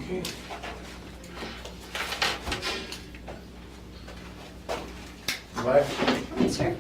Okay. Bye. Yes, sir.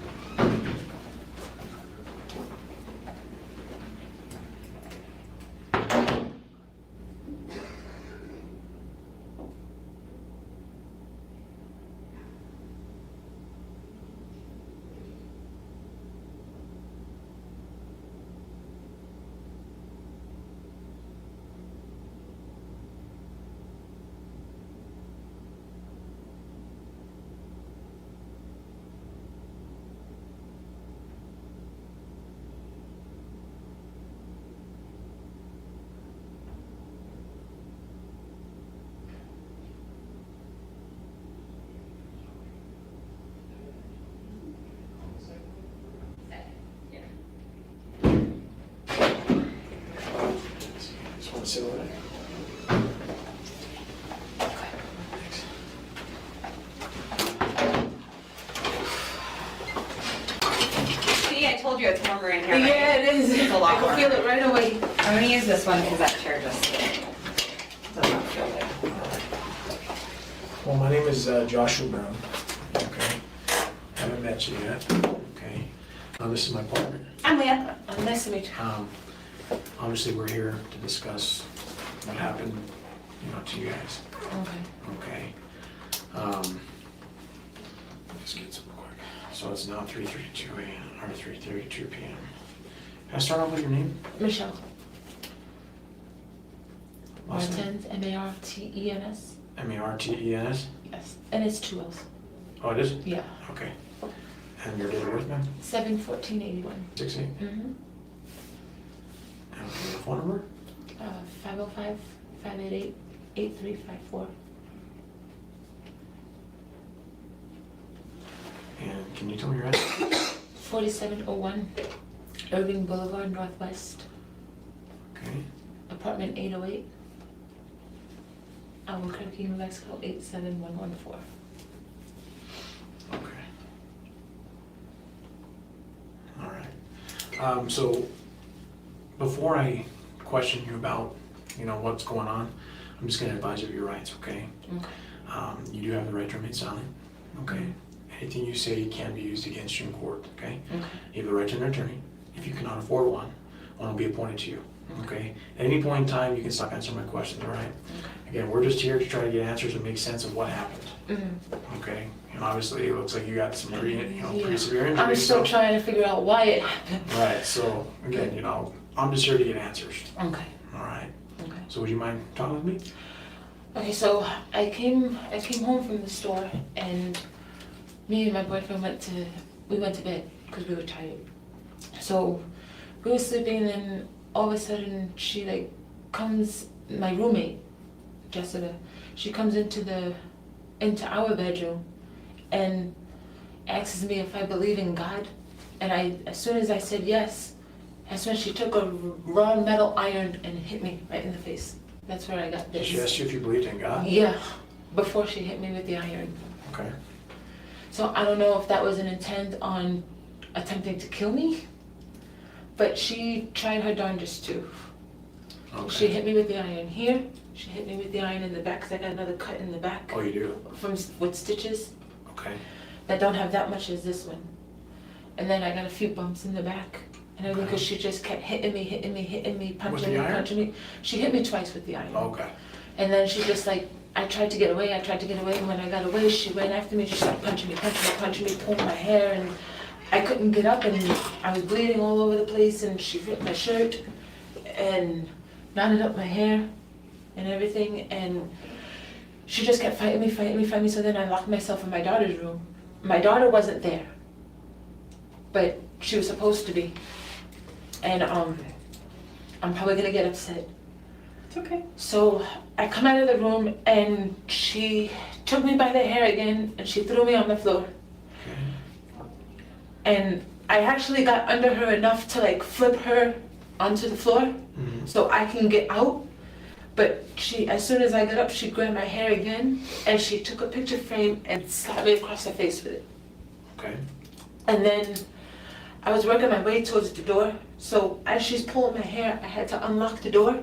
Just want to sit over there. See, I told you it's warmer in here. Yeah, it is. It's a lot I warmer. can feel it right away. I'm gonna use this one because that chair just does not feel good. Well, my name is Joshua Brown. Okay. Haven't met you yet. Okay. This is my partner. I'm Leah. Nice to meet you. Obviously, we're here to discuss what happened, to you guys. Okay. Okay. Let's get some quick. So it's now 3:32 a.m. or 3:32 p.m. Can I start off with your name? Michele Last name? Martens, M-A-R-T-E-N-S. M-A-R-T-E-N-S? Yes. And it's 2 L's. Oh, it is? Yeah. Okay. And your date of birth, ma'am? 7/14/81. 6'8"? Mm-hmm. And your phone number? 505-588-8354. And can you tell me your address? 4701 Irving Boulevard, Northwest. Okay. Apartment 808. Albuquerque, New Mexico, 87114. Okay. All right. So before I question you about, what's going on, I'm just going to advise you of your rights, okay? Okay. You do have the right to remain silent, okay? Anything you say can be used against you in court, okay? Okay. You have the right to an attorney. If you cannot afford one will be appointed to you, okay? At any point in time, you can stop answering my questions, all right? Again, we're just here to try to get answers and make sense of what happened, Mm-hmm. okay? And obviously, it looks like you got some pretty, Yeah. pretty severe injuries. I'm still so- trying to figure out why it happened. Right, so again, I'm just here to get answers, Okay. all right? Okay. So would you mind talking with me? Okay, so I came home from the store and me and my boyfriend went to bed because we were tired. So we were sleeping and then all of a sudden she comes, my roommate, Jessica, she comes into our bedroom and asks me if I believe in God. And as soon as I said yes, that's when she took a raw metal iron and hit me right in the face. That's where I got this. She asked you if you believed in God? Yeah, before she hit me with the iron. Okay. So I don't know if that was an intent on attempting to kill me, but she tried her darndest to. Okay. She hit me with the iron here, she hit me with the iron in the back, because I got another cut in the back Oh, you do? with stitches Okay. that don't have that much as this one. And then I got a few bumps in the back, and everything, because she just kept hitting me, punching me, iron? punching me. She hit me twice with the iron. Okay. And then she just I tried to get away, and when I got away, she ran after me, she started punching me, pulling my hair, and I couldn't get up, and I was bleeding all over the place, and she ripped my shirt, and knotted up my hair, and everything, and she just kept fighting me, so then I locked myself in my daughter's room. My daughter wasn't there, but she was supposed to be, and I'm probably gonna get upset. It's okay. So I come out of the room and she took me by the hair again and she threw me on the floor. Okay. And I actually got under her enough to flip her onto the floor so I can get out. But as soon as I got up, she grabbed my hair again and she took a picture frame and slapped me across the face with it. Okay. And then I was working my way towards the door. So as she's pulling my hair, I had to unlock the door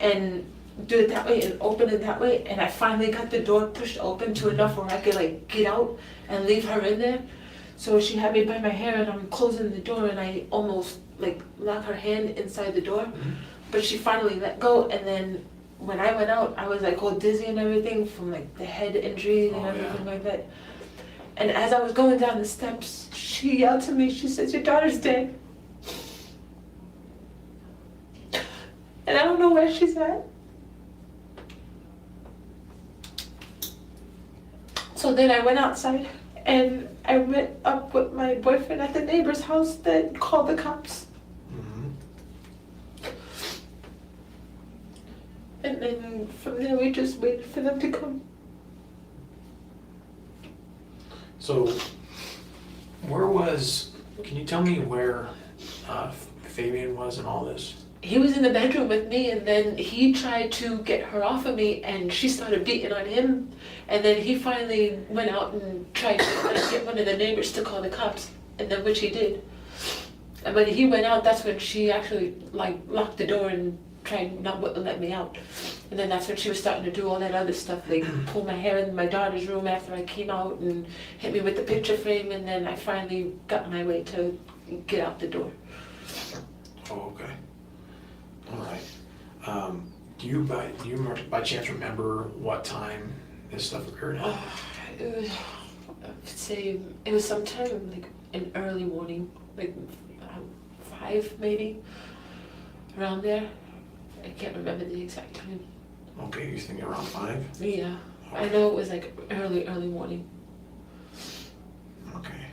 and do it that way and open it that way, and I finally got the door pushed open to enough where I could like get out and leave her in there. So she had me by my hair and I'm closing the door and I almost like lock her hand inside the door, but she finally let go. And then when I went out, I was like all dizzy and everything from like the head injury and Oh, yeah. everything like that. And as I was going down the steps, she yelled to me, she says, "Your daughter's dead." And I don't know where she's at. So then I went outside and I met up with my boyfriend at the neighbor's house that called the cops. Mhm. And then from there we just waited for them to come. So, can you tell me where Fabian was in all this? He was in the bedroom with me, and then he tried to get her off of me and she started beating on him. And then he finally went out and tried to get one of the neighbors to call the cops, and then which he did. And when he went out, that's when she actually like locked the door and tried not to let me out. And then that's when she was starting to do all that other stuff, like pull my hair in my daughter's room after I came out and hit me with the picture frame. And then I finally got my way to get out the door. Oh, okay. All right. Do you by chance remember what time this stuff occurred at? It was, I would say it was sometime like in early morning, like 5 maybe, around there. I can't remember the exact time. Okay, you think around 5? Yeah, I know it was like early morning. Okay.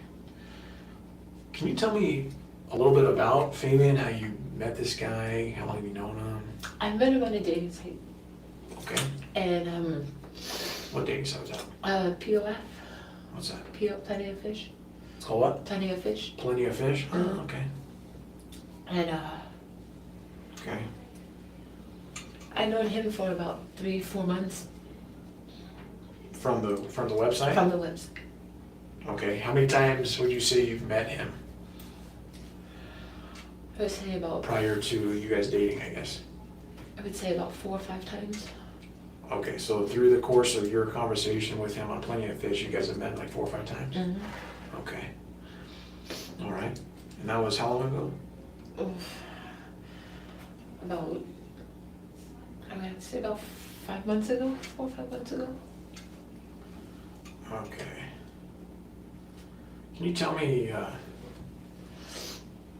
Can you tell me a little bit about Fabian, how you met this guy, how long have you known him? I met him on a dating site, Okay. and What dating site was that? POF, What's that? Plenty of Fish, It's called what? Plenty of Fish, Plenty of Fish? Oh, okay. and Okay. I known him for about 3-4 months From the website? from the website. Okay. How many times would you say you've met him I would say about prior to you guys dating, I guess? 4 or 5 times. Okay, so through the course of your conversation with him on Plenty of Fish, you guys have met like 4 or 5 times? Mm-hmm. Okay. All right. And that was how long ago? About, I would say about 5 months ago, 4 or 5 months ago. Okay. Can you tell me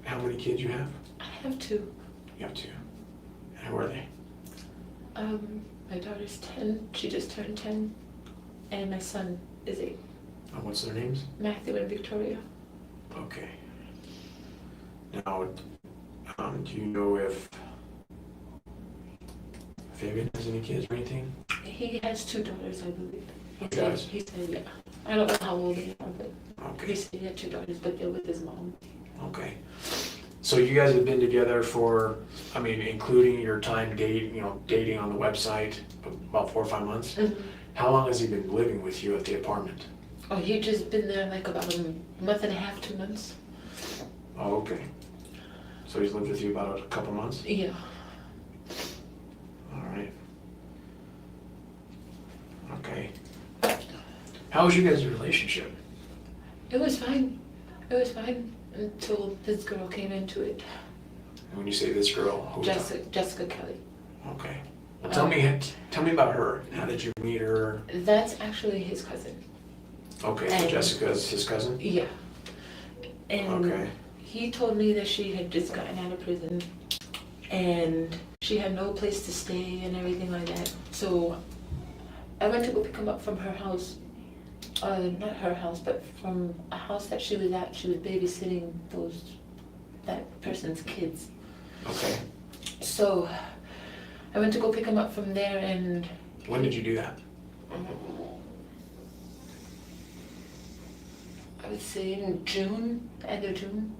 how many kids you have? I have 2. You have 2. And who are they? My daughter's 10, she just turned 10, and my son is 8, What's their names? Matthew and Victoria. Okay. Now, do you know if Fabian has any kids or anything? He has 2 daughters, I believe. He does? He said, yeah. I don't know how old they are, but he Okay. said he had 2 daughters, but they're with his mom. Okay. So you guys have been together for, I mean, including your time dating on the website, about 4 or 5 months? Mm-hmm. How long has he been living with you at the apartment? Oh, he just been there like about a month and a half, 2 months. Oh, okay. So he's lived with you about a couple months? Yeah. All right. Okay. How was you guys' relationship? It was fine. It was fine until this girl came into it. When you say this girl, who's that? Jessica Kelly. Okay. Well, tell me about her. How did you meet her? That's actually his cousin. Okay, so And- Jessica's his cousin? Yeah. And Okay. he told me that she had just gotten out of prison and she had no place to stay and everything like that. So I went to go pick him up from her house. Not her house, but from a house that she was at. She was babysitting that person's kids. Okay. So I went to go pick him up from there, and When did you do that? I would say in June, end of June.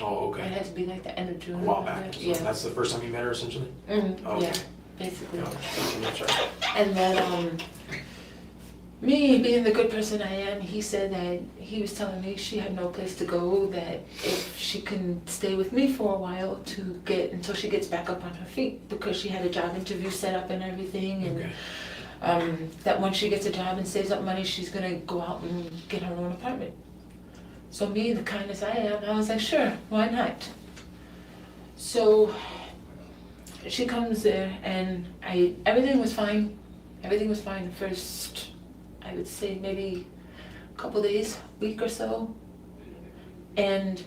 Oh, It okay. had to be like the end of June. A while back. So Yeah. that's the first time you met her, essentially? Mhm, Okay. yeah, basically. Yeah. That's right. And then me being the good person I am, he said that he was telling me she had no place to go, that if she can stay with me for a while to get, until she gets back up on her feet, because she had a job interview set up and everything, and Okay. that once she gets a job and saves up money, she's gonna go out and get her own apartment. So me, the kindness I am, I was like, sure, why not? So she comes there and everything was fine. Everything was fine the first, I would say maybe a couple days, week or so. And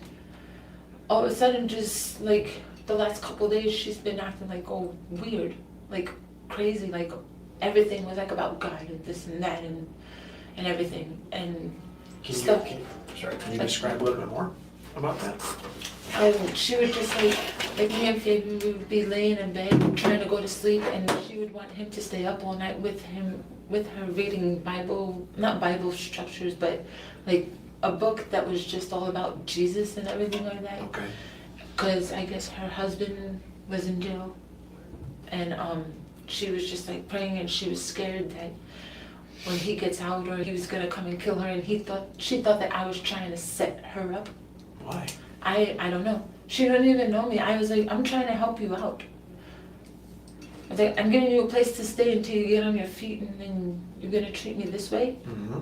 all of a sudden, just like the last couple days, she's been acting like, oh, weird, like crazy, like everything was like about God and this and that and everything. And Can stuff. you describe a little bit more about that? She would just like me and Fabian, we would be laying in bed trying to go to sleep, and she would want him to stay up all night with her reading Bible, not Bible structures, but like a book that was just all about Jesus and everything like that. Okay. Because I guess her husband was in jail, and she was just like praying, and she was scared that when he gets out or he was gonna come and kill her, and she thought that I was trying to set her up. Why? I don't know. She didn't even know me. I was like, I'm trying to help you out. I was like, I'm giving you a place to stay until you get on your feet, and then you're gonna treat me this way. Mm-hmm.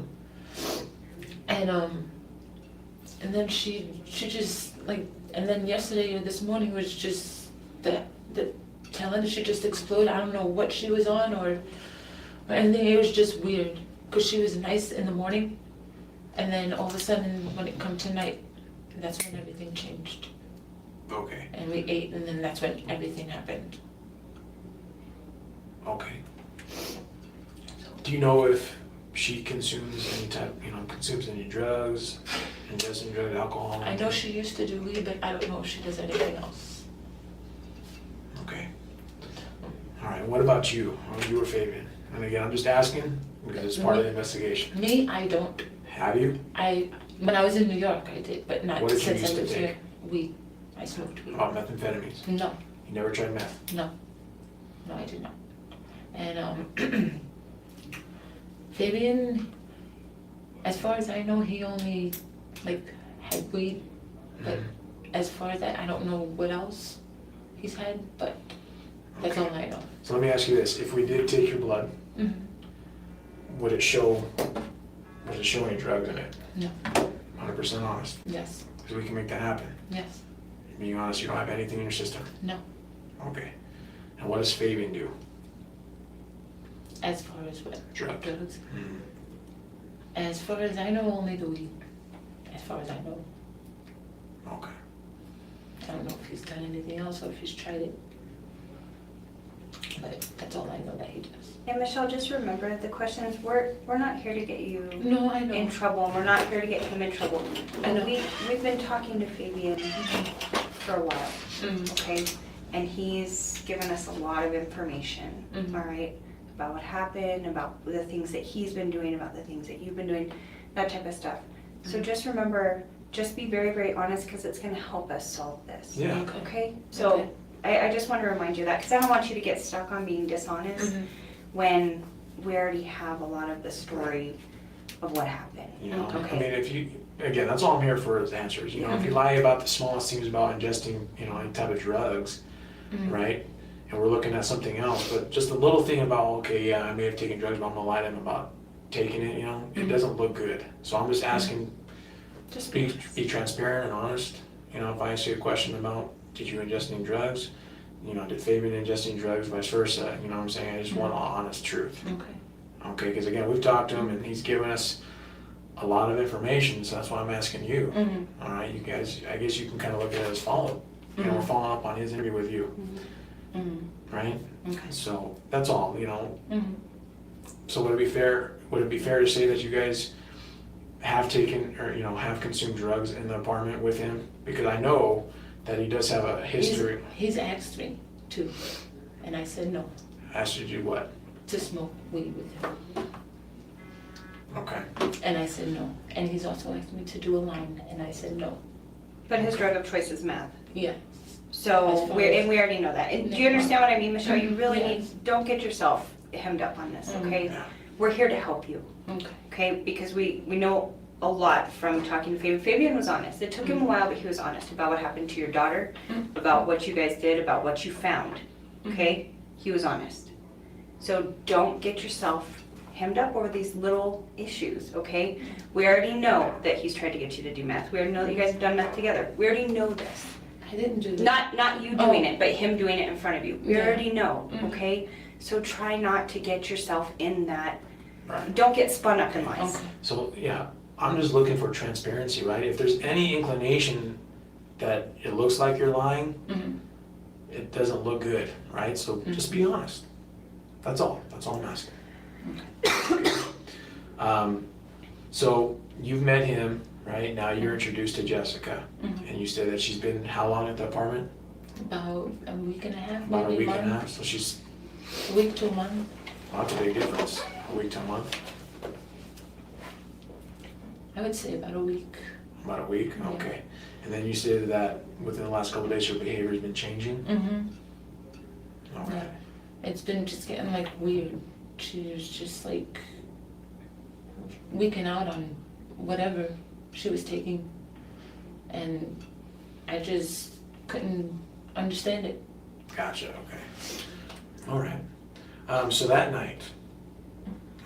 And then she just like, and then yesterday or this morning was just the telling she just exploded. I don't know what she was on or anything. It was just weird because she was nice in the morning, and then all of a sudden when it come to night, that's when everything changed. Okay. And we ate, and then that's when everything happened. Okay. Do you know if she consumes any drugs, ingests any drugs, alcohol? I know she used to do weed, but I don't know if she does anything else. Okay. All right, what about you? Or you or Fabian? And again, I'm just asking because it's part of the investigation. Me, I don't. Have you? When I was in New York, I did, but not What did you since used I to lived take? here. Weed. I smoked weed. About methamphetamines? No, You never tried meth? no, I did not. And Fabian, as far as I know, he only like had weed, but as far as that, I don't know what else he's had, but that's Okay. all I know. So let me ask you this, if we did take your blood, Mhm. would it show any drugs in it? No. 100% honest, Yes, because we can make that happen. yes, Being honest, you don't have anything in your system. no. Okay. And what does Fabian do? As far as what? Drugs. Drugs. Mm. As far as I know, only the weed. As far as I know. Okay. I don't know if he's done anything else or if he's tried it. But that's all I know that he does. And Michelle, just remember, the question is, we're not here to get you No, I know. in trouble, and we're not here to get him in trouble. I know. We've been talking to Fabian for a while, Mm. okay? And he's given us a lot of information, Mhm. all right? About what happened, about the things that he's been doing, about the things that you've been doing, that type of stuff. So Mhm. just remember, just be very, very honest, because it's gonna help us solve this. Yeah. Okay? So Okay. I just want to remind you of that, because I don't want you to get stuck on being dishonest Mhm. when we already have a lot of the story of what happened. You know, Okay. I mean, if you, again, that's all I'm here for is answers. You know, if you lie about the smallest things about ingesting, any type of drugs, Mhm. right? And we're looking at something else, but just a little thing about, okay, yeah, I may have taken drugs, but I'm gonna lie to them about taking it, it Mhm. doesn't look good. So I'm just asking, Just be transparent and honest. If I ask you a question about, did you ingest any drugs? Did Fabian ingest any drugs, vice versa? You know what I'm saying? I just want honest truth. Okay. Okay, because again, we've talked to him and he's given us a lot of information, so that's why I'm asking you. Mhm. All right, you guys, I guess you can kind of look at it as follow. We're following up on his interview with you, Mhm. right? Okay. So that's all, Mhm. So would it be fair to say that you guys have taken or, have consumed drugs in the apartment with him? Because I know that he does have a history. He's asked me to, and I said no, Asked you to do what? to smoke weed with him. Okay. And I said no. And he's also asked me to do a line, and I said no. But his drug of choice is meth. Yeah. So, As far and we already know that. And do you understand what I mean, Michelle? You really Yes. don't get yourself hemmed up on this, okay? Yeah. we're here to help you, Okay. okay? Because we know a lot from talking to Fabian. Fabian was honest. It took him a while, but he was honest about what happened to your daughter, about what you guys did, about what you found, okay? He was honest. So don't get yourself hemmed up over these little issues, okay? We already know that he's tried to get you to do meth. We already know that you guys have done meth together. We already know this. I didn't do that. Not you doing it, but him doing it in front of you. We Yeah. already know, okay? So try not to get yourself in that. Right. Don't get spun up in lies. Okay. So, yeah, I'm just looking for transparency, right? If there's any inclination that it looks like you're lying, it doesn't look good, right? So just be honest. That's all I'm asking. So you've met him, right? Now you're introduced to Jessica, and you say that she's been how long at the apartment? About a week and a half, About a maybe week a and a month. half, so she's, A week to a month. well, that's a big difference, a week to a month, I would say about a week. about a week, Yeah. okay. And then you said that within the last couple of days, your behavior's been changing? Okay. Yeah. It's been just getting like weird. She was just like weaking out on whatever she was taking. And I just couldn't understand it. Gotcha, okay. All right. So that night,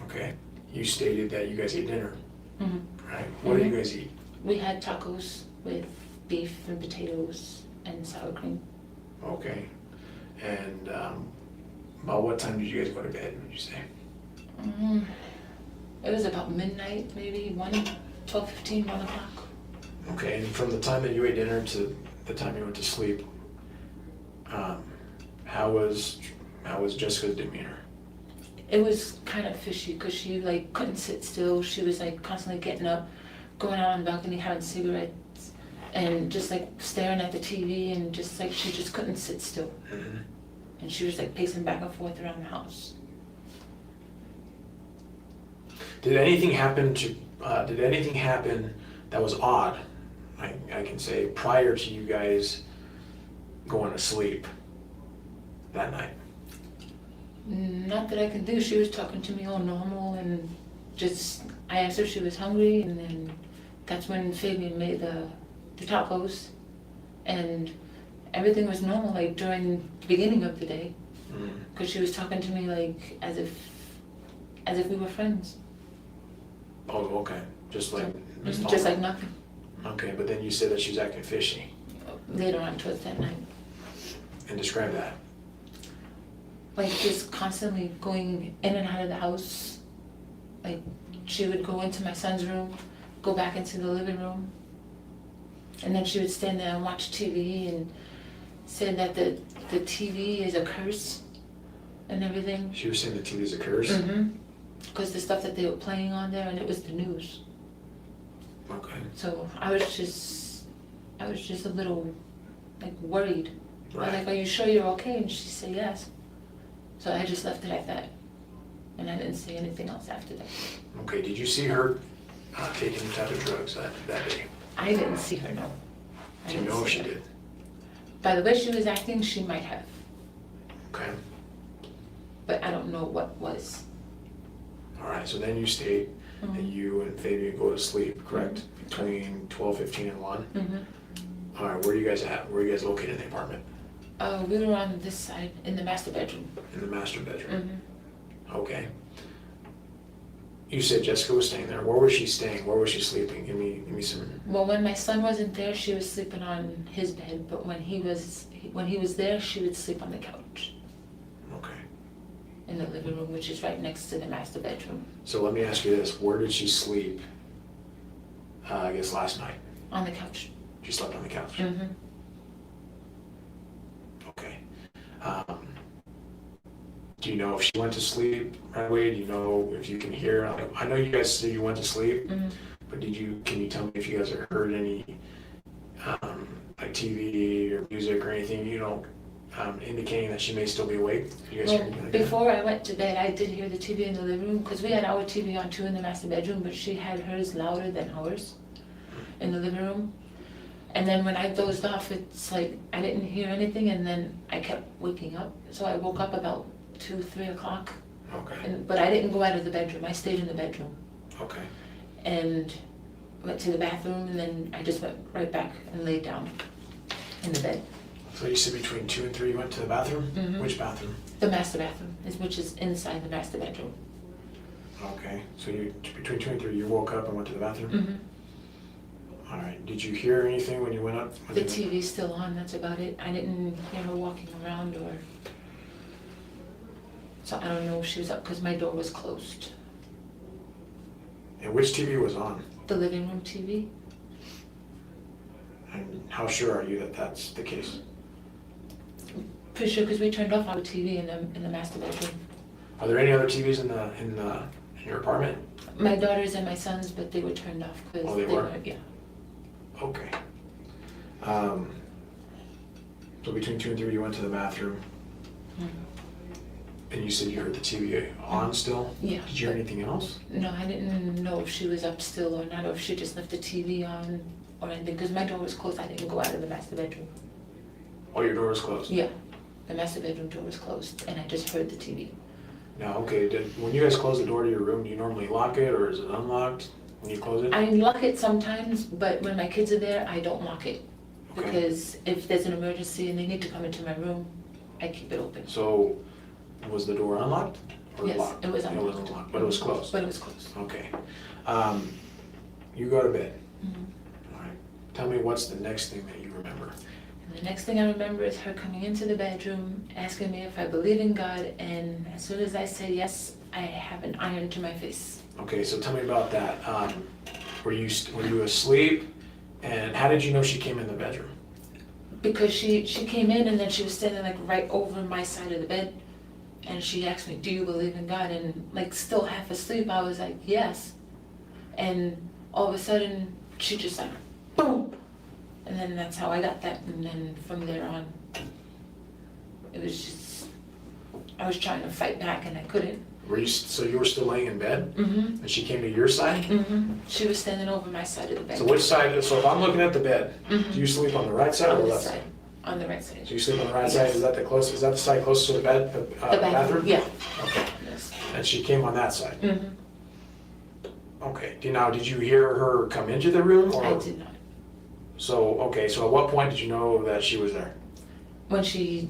okay, you stated that you guys ate dinner, right? What did you guys eat? We had tacos with beef and potatoes and sour cream. Okay. And about what time did you guys go to bed, would you say? It was about midnight, maybe 12:15, 1 o'clock. Okay, and from the time that you ate dinner to the time you went to sleep, how was Jessica's demeanor? It was kind of fishy because she like couldn't sit still. She was like constantly getting up, going out on the balcony, having cigarettes, and just like staring at the TV, and just like she just couldn't sit still. And she was like pacing back and forth around the house. Did anything happen that was odd, I can say, prior to you guys going to sleep that night? Not that I can do. She was talking to me all normal, and just I asked her if she was hungry, and then that's when Fabian made the tacos, and everything was normal like during the beginning of the day, because she was talking to me like as if we were friends. Oh, okay, just like Just like nothing. Okay, but then you said that she was acting fishy, Later on towards that night. and describe that. Like just constantly going in and out of the house. Like she would go into my son's room, go back into the living room, and then she would stand there and watch TV and say that the TV is a curse and everything. She was saying the TV is a curse? Because the stuff that they were playing on there, and it was the news. Okay. So I was just a little like worried. I was like, are you sure you're okay? And she said yes. So I just left it at that. And I didn't say anything else after that. Okay, did you see her taking any type of drugs that day? I didn't see her, no. I Do you didn't know if see she her. did? By the way she was acting, she might have. Okay. But I don't know what was. All right, so then you stayed, and you and Fabian go to sleep, correct? Between 12:15 and 1? All right, where are you guys at? Where are you guys located in the apartment? We were on this side, in the master bedroom. In the master bedroom? Okay. You said Jessica was staying there. Where was she staying? Where was she sleeping? Give me some. Well, when my son wasn't there, she was sleeping on his bed, but when he was there, she would sleep on the couch Okay. in the living room, which is right next to the master bedroom. So let me ask you this. Where did she sleep, I guess last night? On the couch. She slept on the couch? Okay. Do you know if she went to sleep right away? Do you know if you can hear? I know you guys said you went to sleep, but can you tell me if you guys have heard any like TV or music or anything, indicating that she may still be awake? You guys hear anything like that? Before I went to bed, I did hear the TV in the living room, because we had our TV on too in the master bedroom, but she had hers louder than ours in the living room. And then when I dozed off, it's like I didn't hear anything, and then I kept waking up. So I woke up about 2, 3 o'clock, Okay, But I didn't go out of the bedroom, I stayed in the bedroom. okay. And went to the bathroom, and then I just went right back and laid down in the bed. So you said between 2 and 3 you went to the bathroom? Mhm. Which bathroom? The master bathroom, which is inside the master bedroom. Okay, so between 2 and 3 you woke up and went to the bathroom? Mm-hmm. All right, did you hear anything when you went up? The TV's still on, that's about it. I didn't hear her walking around or... So I don't know if she was up, because my door was closed. And which TV was on? The living room TV? And how sure are you that that's the case? Pretty sure, because we turned off our TV in the master bedroom. Are there any other TVs in your apartment? My daughter's and my son's, but they were turned off because Oh, they were? Yeah. Okay. So between 2 and 3 you went to the bathroom, Mhm. and you said you heard the TV on still? Yeah. Did you hear anything else? No, I didn't know if she was up still or not, or if she just left the TV on or anything, because my door was closed. I didn't go out of the master bedroom. Oh, your door was closed? Yeah, the master bedroom door was closed, and I just heard the TV. Now, okay, when you guys close the door to your room, do you normally lock it, or is it unlocked when you close it? I lock it sometimes, but when my kids are there, I don't lock it. Okay. Because if there's an emergency and they need to come into my room, I keep it open. So, was the door unlocked or Yes, locked? it was It unlocked. wasn't locked, but it was closed? But it was closed. Okay. You go to bed. Mhm. All right. Tell me what's the next thing that you remember? And the next thing I remember is her coming into the bedroom, asking me if I believe in God, and as soon as I said yes, I have an iron to my face. Okay, so tell me about that. Were you asleep? And how did you know she came in the bedroom? Because she came in and then she was standing like right over my side of the bed, and she asked me, do you believe in God? And like still half asleep, I was like, yes. And all of a sudden, she just like, boom! And then that's how I got that, and then from there on, it was just, I was trying to fight back and I couldn't. So you were still laying in bed? Mm-hmm. And she came to your side? Mm-hmm. She was standing over my side of the bed. So which side, so if I'm looking at the bed, Mhm. do you sleep on the right side or On the the left side, side? on the right side. So you sleep on the right side, Yes. is that the side closest to the bed, The bathroom, yeah. Okay, Yes. and she came on that side? Mm-hmm. Okay, did you hear her come into the room or? I did not. So, okay, so at what point did you know that she was there? When she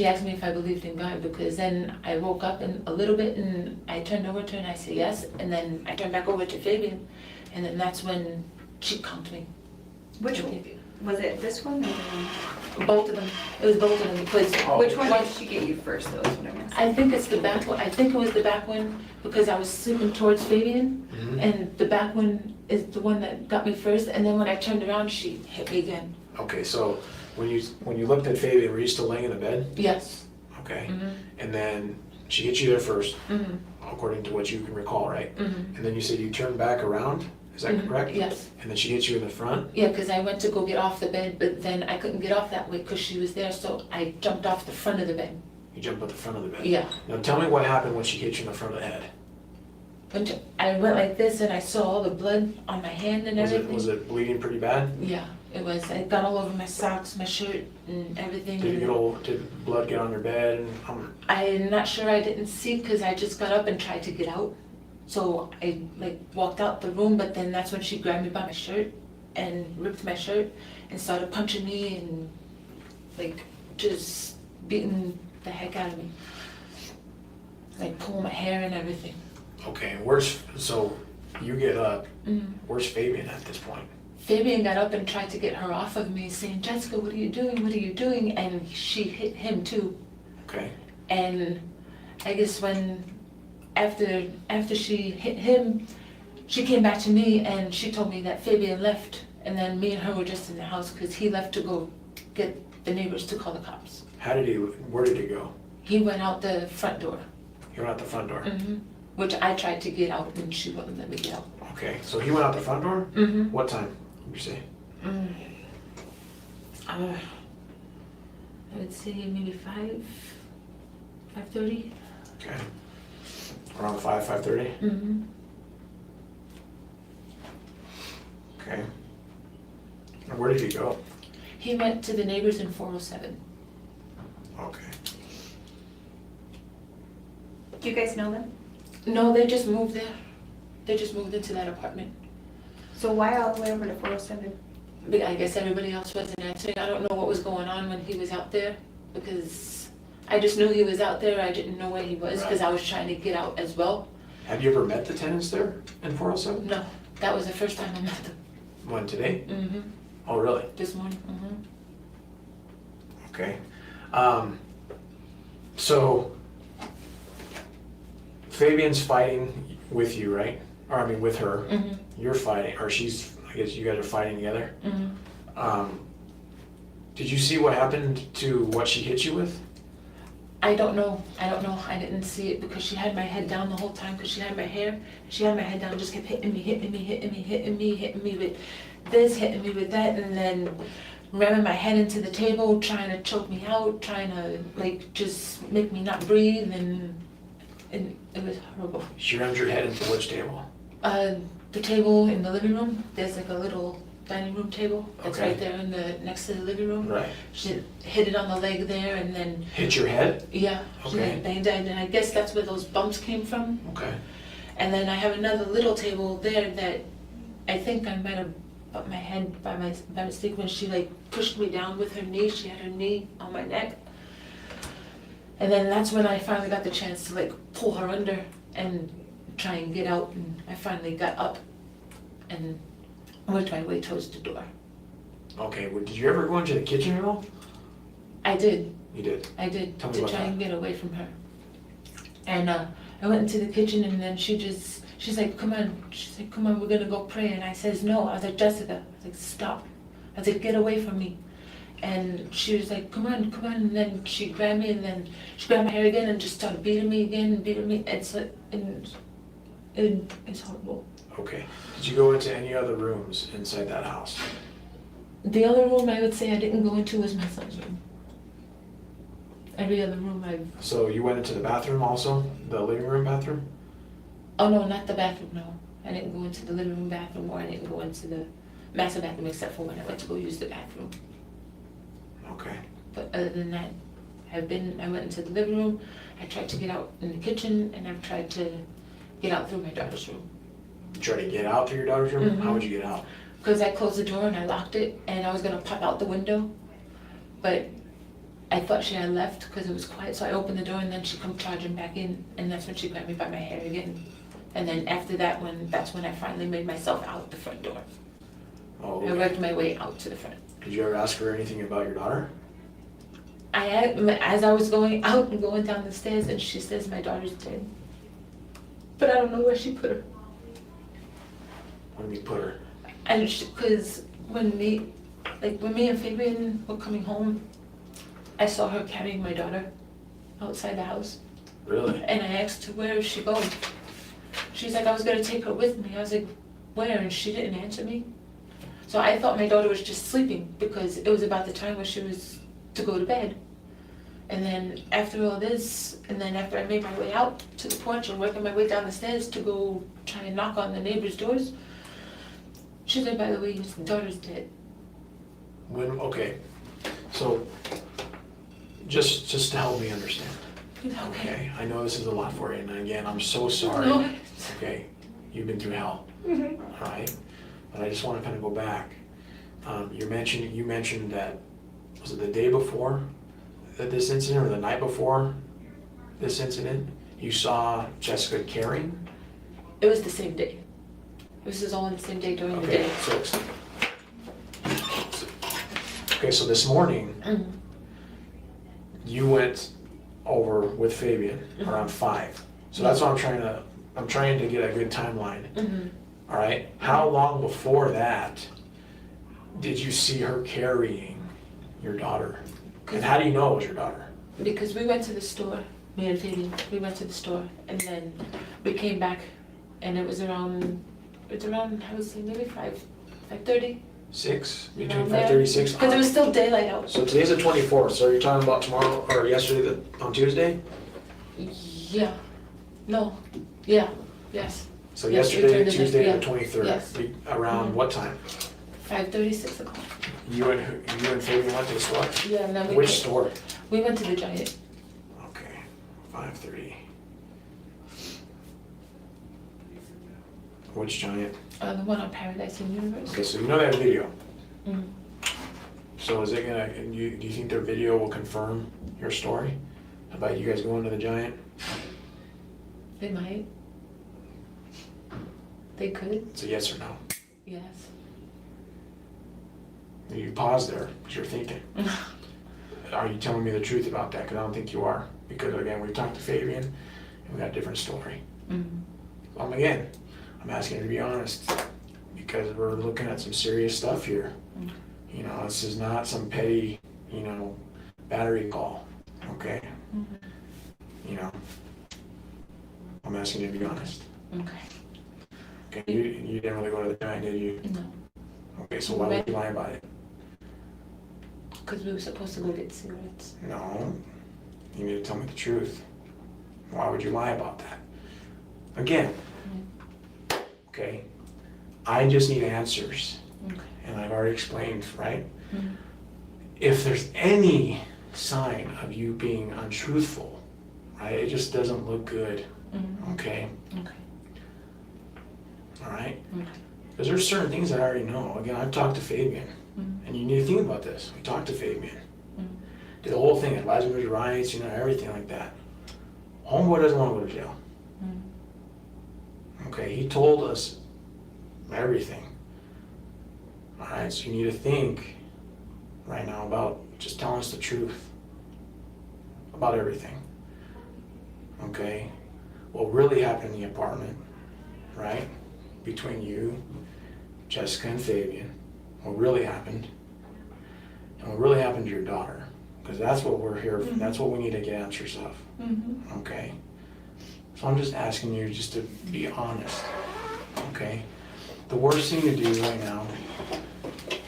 asked me if I believed in God, because then I woke up and a little bit and I turned over to her and I said yes, and then I turned back over to Fabian, and then that's when she conked me. Which one? Was it this one or the one? Both of them. It was both of them because Which one did she get you first, though, is what I'm asking. I think it's the back one. I think it was the back one because I was sleeping towards Fabian, Mhm. and the back one is the one that got me first, and then when I turned around, she hit me again. Okay, so when you looked at Fabian, were you still laying in the bed? Yes. Okay, Mm-hmm. and then she hit you there first, Mm-hmm. according to what you can recall, right? Mm-hmm. And then you said you turned back around, is that correct? Yes. And then she hit you in the front? Yeah, because I went to go get off the bed, but then I couldn't get off that way because she was there, so I jumped off the front of the bed. You jumped at the front of the bed? Yeah. Now tell me what happened when she hit you in the front of the head. I went like this and I saw all the blood on my hand and everything. Was it bleeding pretty bad? Yeah, it was. It got all over my socks, my shirt, and everything. Did blood get on your bed? And, I'm not sure. I didn't see because I just got up and tried to get out. So I like walked out the room, but then that's when she grabbed me by my shirt and ripped my shirt and started punching me and like just beating the heck out of me. Like pulling my hair and everything. okay, so you get up, Mm-hmm. where's Fabian at this point? Fabian got up and tried to get her off of me, saying, Jessica, what are you doing? What are you doing? And she hit him too. Okay, And I guess after she hit him, she came back to me and she told me that Fabian left. And then me and her were just in the house because he left to go get the neighbors to call the cops. where did he go? He went out the front door, He went out the front door. which I tried to get out and she wouldn't let me get out. Okay, so he went out the front door? Mm-hmm. What time did you say? I would say maybe 5:30. Okay. Around 5:30? Mm-hmm. Okay. And where did he go? He went to the neighbors in 407. Okay. Do you guys know them? No, they just moved there. They just moved into that apartment. So why all the way over to 407? But I guess everybody else wasn't answering. I don't know what was going on when he was out there, because I just knew he was out there. I didn't know where he was, because I was trying to get out as well. Have you ever met the tenants there in 407? No, that was the first time I met them. When, today? Mm-hmm. Oh, really? This morning. Mm-hmm. Okay. So Fabian's fighting with you, right? Or I mean with her. Mm-hmm. You're fighting, or she's, I guess you guys are fighting together. Mm-hmm. Did you see what happened to what she hit you with? I don't know. I didn't see it because she had my head down the whole time, because she had my hair. She had my head down, just kept hitting me with this, hitting me with that, and then ramming my head into the table, trying to choke me out, trying to like just make me not breathe, and it was horrible. She rammed your head into which table? The table in the living room, there's like a little dining room table that's Okay. right there in the next to the living room. Right. She hit it on the leg there, and then Hit your head? yeah, she Okay. banged it, and I guess that's where those bumps came from. Okay. And then I have another little table there that I think I might have bumped my head by mistake when she like pushed me down with her knee. She had her knee on my neck. And then that's when I finally got the chance to like pull her under and try and get out. And I finally got up and worked my way towards the door. Okay, well, did you ever go into the kitchen at all? I did. You did. I did, Tell me to about try that. and get away from her. And I went into the kitchen, and then she's like, come on. She's like, come on, we're gonna go pray. And I says, no. I was like, Jessica. I was like, stop. I was like, get away from me. And she was like, come on. And then she grabbed me, and then she grabbed my hair again and just started beating me again, beating me. It's horrible. Okay. Did you go into any other rooms inside that house? The other room I would say I didn't go into was my son's room. Every other room So you went into the bathroom also? The living room bathroom? oh no, not the bathroom, no. I didn't go into the living room bathroom, or I didn't go into the master bathroom, except for when I went to go use the bathroom. Okay. But other than that, I went into the living room, I tried to get out in the kitchen, and I've tried to get out through my daughter's room. You tried to get out through your daughter's room? Mhm. How would you get out? Because I closed the door and I locked it, and I was gonna pop out the window, but I thought she had left because it was quiet, so I opened the door, and then she come charging back in, and that's when she grabbed me by my hair again. And then after that, that's when I finally made myself out the front door. Oh, I okay. worked my way out to the front. Did you ever ask her anything about your daughter? As I was going out and going down the stairs, and she says my daughter's dead. But I don't know where she put her. When do you put her? And because when me and Fabian were coming home, I saw her carrying my daughter outside the house. Really? And I asked her, where is she going? She's like, I was gonna take her with me. I was like, where? And she didn't answer me. So I thought my daughter was just sleeping, because it was about the time where she was to go to bed. And then after all this, and then after I made my way out to the porch and working my way down the stairs to go try and knock on the neighbors' doors, she said, by the way, your daughter's dead. Okay. So, just to help me understand. Okay. I know this is a lot for you, and again, I'm so sorry. No. Okay. You've been through hell. Mm-hmm. All right. But I just want to kind of go back. You mentioned that, was it the day before this incident, or the night before this incident, you saw Jessica carrying? It was the same day. This is all on the same day during the Okay, day. so this morning, Mhm. you went over with Fabian around 5. So that's what I'm trying to get a good timeline. Mhm. All right? How long before that did you see her carrying your daughter? And how do you know it was your daughter? Because we went to the store, me and Fabian, we went to the store, and then we came back, and it was around, I would say maybe 5:30. 6? Between around there. 5:36? Because it was still daylight out. So today's the 24th, so you're talking about tomorrow, or yesterday, on Tuesday? Yeah, no, yeah, yes, So Yes, we yesterday, turned it in, Tuesday yeah. the 23rd. Yes. Around Mhm. what time? 5:30, 6 o'clock. You and Fabian went to the store? Yeah, and then Which store? we went to the Giant. Okay, 5:30. Which giant? The one on Paradise and Universe. Okay, so you know that video. Mhm. So is it gonna, do you think their video will confirm your story about you guys going to the giant? They might. They could, It's a yes or no. yes. You pause there because you're thinking. Are you telling me the truth about that? Because I don't think you are. Because again, we talked to Fabian and we got a different story. Mhm. I'm asking you to be honest because we're looking at some serious stuff here. Mhm. You know, this is not some petty, battery call, okay? Mhm. You know, I'm asking you to be honest. Okay. Okay, you didn't really go to the giant, did you? No, Okay, so why would you lie about it? because we were supposed to go get cigarettes. No, you need to tell me the truth. Why would you lie about that? Again, okay, I just need answers, Okay. and I've already explained, right? Mhm. If there's any sign of you being untruthful, right, it just doesn't look good, Mhm. okay? Okay. All right? Okay. Because there's certain things that I already know. Again, I've talked to Fabian, Mhm. and you need to think about this. We talked to Fabian. Mhm. Did the whole thing, advisory rights, everything like that. Homeboy doesn't want to go to jail. Mhm. Okay, he told us everything. All right, so you need to think right now about just telling us the truth about everything. Okay, what really happened in the apartment, right, between you, Jessica, and Fabian, what really happened, and what really happened to your daughter, because that's what we're here for. That's what we need to get answers of. Mhm. Okay, so I'm just asking you just to be honest. Okay, the worst thing to do right now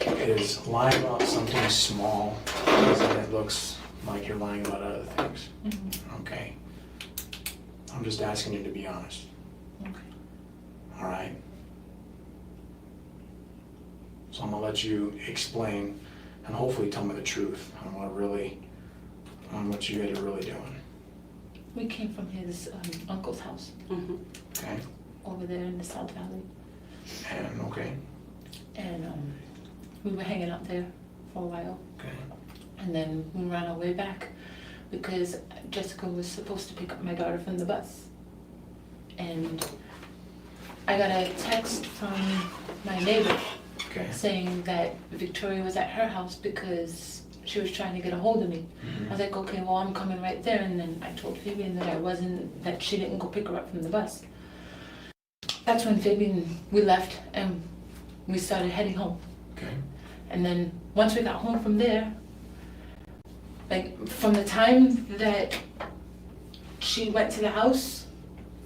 is lie about something small because then it looks like you're lying about other things. Mhm. Okay, I'm just asking you to be honest. Okay. All right. So I'm gonna let you explain and hopefully tell me the truth on what you guys are really doing. We came from his uncle's house Mhm. Okay. over there in the South Valley, And okay. and we were hanging out there for a while, Okay. and then we ran our way back because Jessica was supposed to pick up my daughter from the bus, and I got a text from my neighbor Okay. saying that Victoria was at her house because she was trying to get a hold of me. I was like, okay, well, I'm coming right there. And then I told Fabian that she didn't go pick her up from the bus. That's when we left and we started heading home. Okay. And then once we got home from there, like from the time that she went to the house,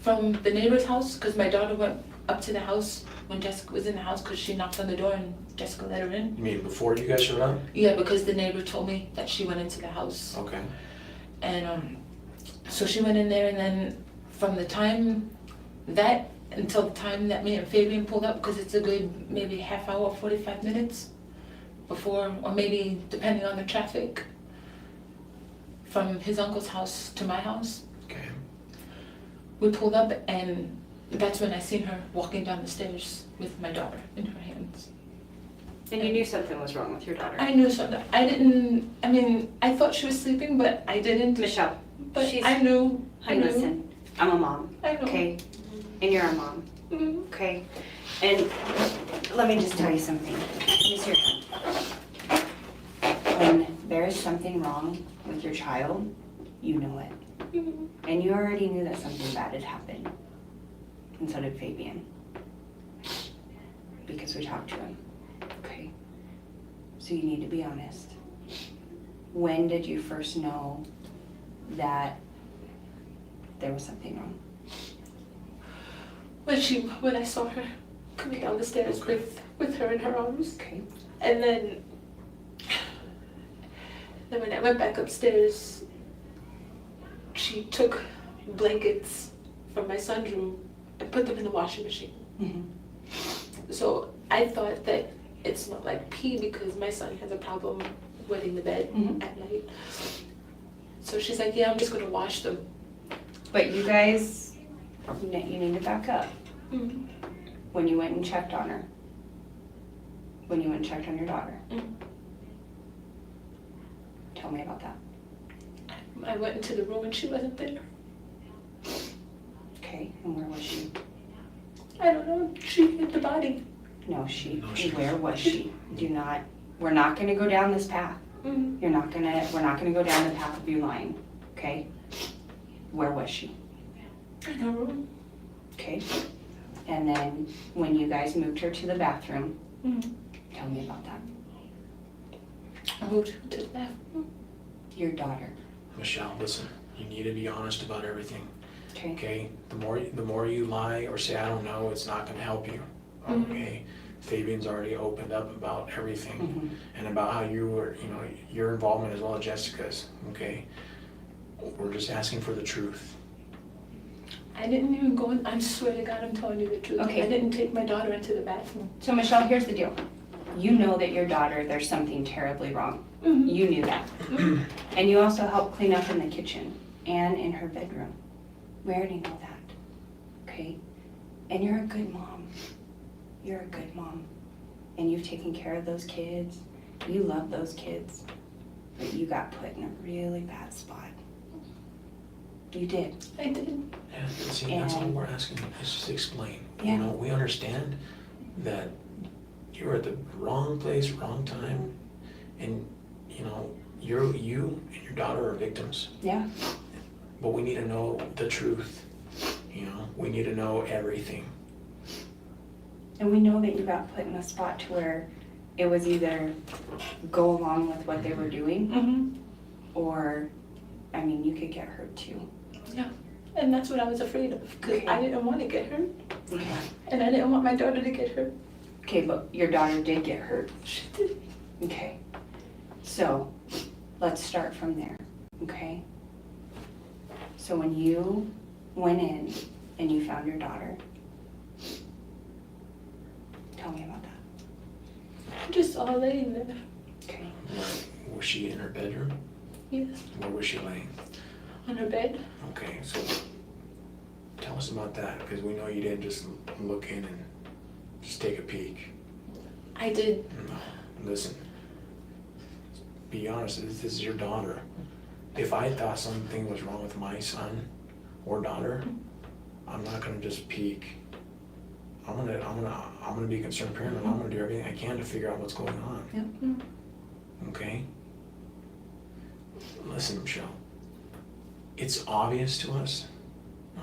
from the neighbor's house, because my daughter went up to the house when Jessica was in the house because she knocked on the door and Jessica let her in. You mean before you guys showed up? Yeah, because the neighbor told me that she went into the house. Okay. And so she went in there, and then from the time that until the time that me and Fabian pulled up, because it's a good maybe half hour, 45 minutes before, or maybe depending on the traffic, from his uncle's house to my house. Okay. We pulled up, and that's when I seen her walking down the stairs with my daughter in her hands. And you knew something was wrong with your daughter. I knew something. I thought she was sleeping, but I didn't. Michelle, But she's- I knew. honey, listen, I'm a mom, I know. okay? And you're a mom, Mhm. okay? And let me just tell you something. Let me see your hand. When there is something wrong with your child, you know it. Mhm. And you already knew that something bad had happened. And so did Fabian. Because we talked to him. Okay? So you need to be honest. When did you first know that there was something wrong? When I saw her coming down the stairs Okay. with her in her arms, Okay? and then when I went back upstairs, she took blankets from my son's room and put them in the washing machine. Mm-hmm. So I thought that it smelled like pee because my son has a problem wetting the bed Mhm. at night. So she's like, yeah, I'm just gonna wash them. But you guys, you need to back up. Mhm. when you went and checked on her, when you went and checked on your daughter. Tell me about that. I went into the room and she wasn't there. Okay, and where was she? I don't know. She hit the body. No, she. No, she- Where was she? Do not. We're not going to go down this path. Mm-hmm. We're not gonna go down the path of you lying. Okay. Where was she? In her room. Okay. And then when you guys moved her to the bathroom, Mm-hmm. tell me about that. I moved her to the bathroom. Your daughter. Michelle, listen, you need to be honest about everything, Okay. okay? The more you lie or say, I don't know, it's not gonna help you, okay? Fabian's already opened up about everything Mhm. and about how you were, your involvement as well as Jessica's, okay? We're just asking for the truth. I didn't even go in. I swear to God, I'm telling you the truth. Okay. I didn't take my daughter into the bathroom. So Michelle, here's the deal. You know that your daughter, there's something terribly wrong. Mm-hmm. You knew that. And you also helped clean up in the kitchen and in her bedroom. We already know that. Okay? And you're a good mom. You're a good mom. And you've taken care of those kids. You love those kids. But you got put in a really bad spot. You did. I did. Yeah, see, that's all we're asking, is just explain. Yeah. We understand that you're at the wrong place, wrong time, and, you and your daughter are victims. Yeah. But we need to know the truth, we need to know everything. And we know that you got put in a spot to where it was either go along with what they were doing, Mm-hmm. or, you could get hurt too. Yeah. And that's what I was afraid of, because I didn't want to get hurt. Okay. And I didn't want my daughter to get hurt. Okay, but your daughter did get hurt. She did. Okay. So, let's start from there, okay? So when you went in and you found your daughter, tell me about that. Just all laying there. Okay. Was she in her bedroom? Yes. Where was she laying? On her bed. Okay, so tell us about that, because we know you didn't just look in and just take a peek. I did. No, listen, be honest, this is your daughter. If I thought something was wrong with my son or daughter, I'm not gonna just peek. I'm gonna be a concerned parent, and I'm gonna do everything I can to figure out what's going on. Yep. Okay? Listen, Michelle, it's obvious to us,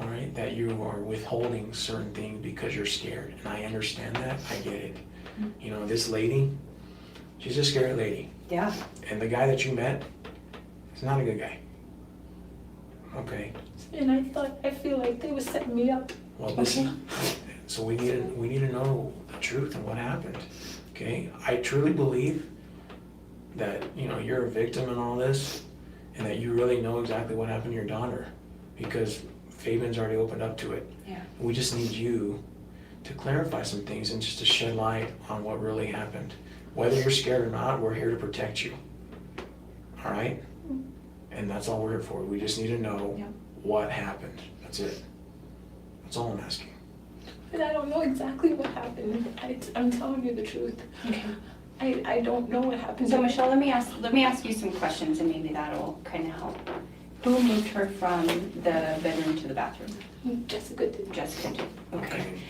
all right, that you are withholding certain things because you're scared, and I understand that, I get it. This lady, she's a scared lady, Yeah. and the guy that you met is not a good guy. Okay, And I feel like they were setting me up. well, listen, so we need to know the truth and what happened, okay? I truly believe that, you're a victim in all this, and that you really know exactly what happened to your daughter, because Fabian's already opened up to it. Yeah. We just need you to clarify some things and just to shed light on what really happened. Whether you're scared or not, we're here to protect you. All right? And that's all we're here for. We just need to know Yep. what happened. That's it. That's all I'm asking. And I don't know exactly what happened. I'm telling you the truth. Okay. I don't know what happened. So Michelle, let me ask you some questions, and maybe that'll kind of help. Who moved her from the bedroom to the bathroom? Jessica did. Jessica did. Okay.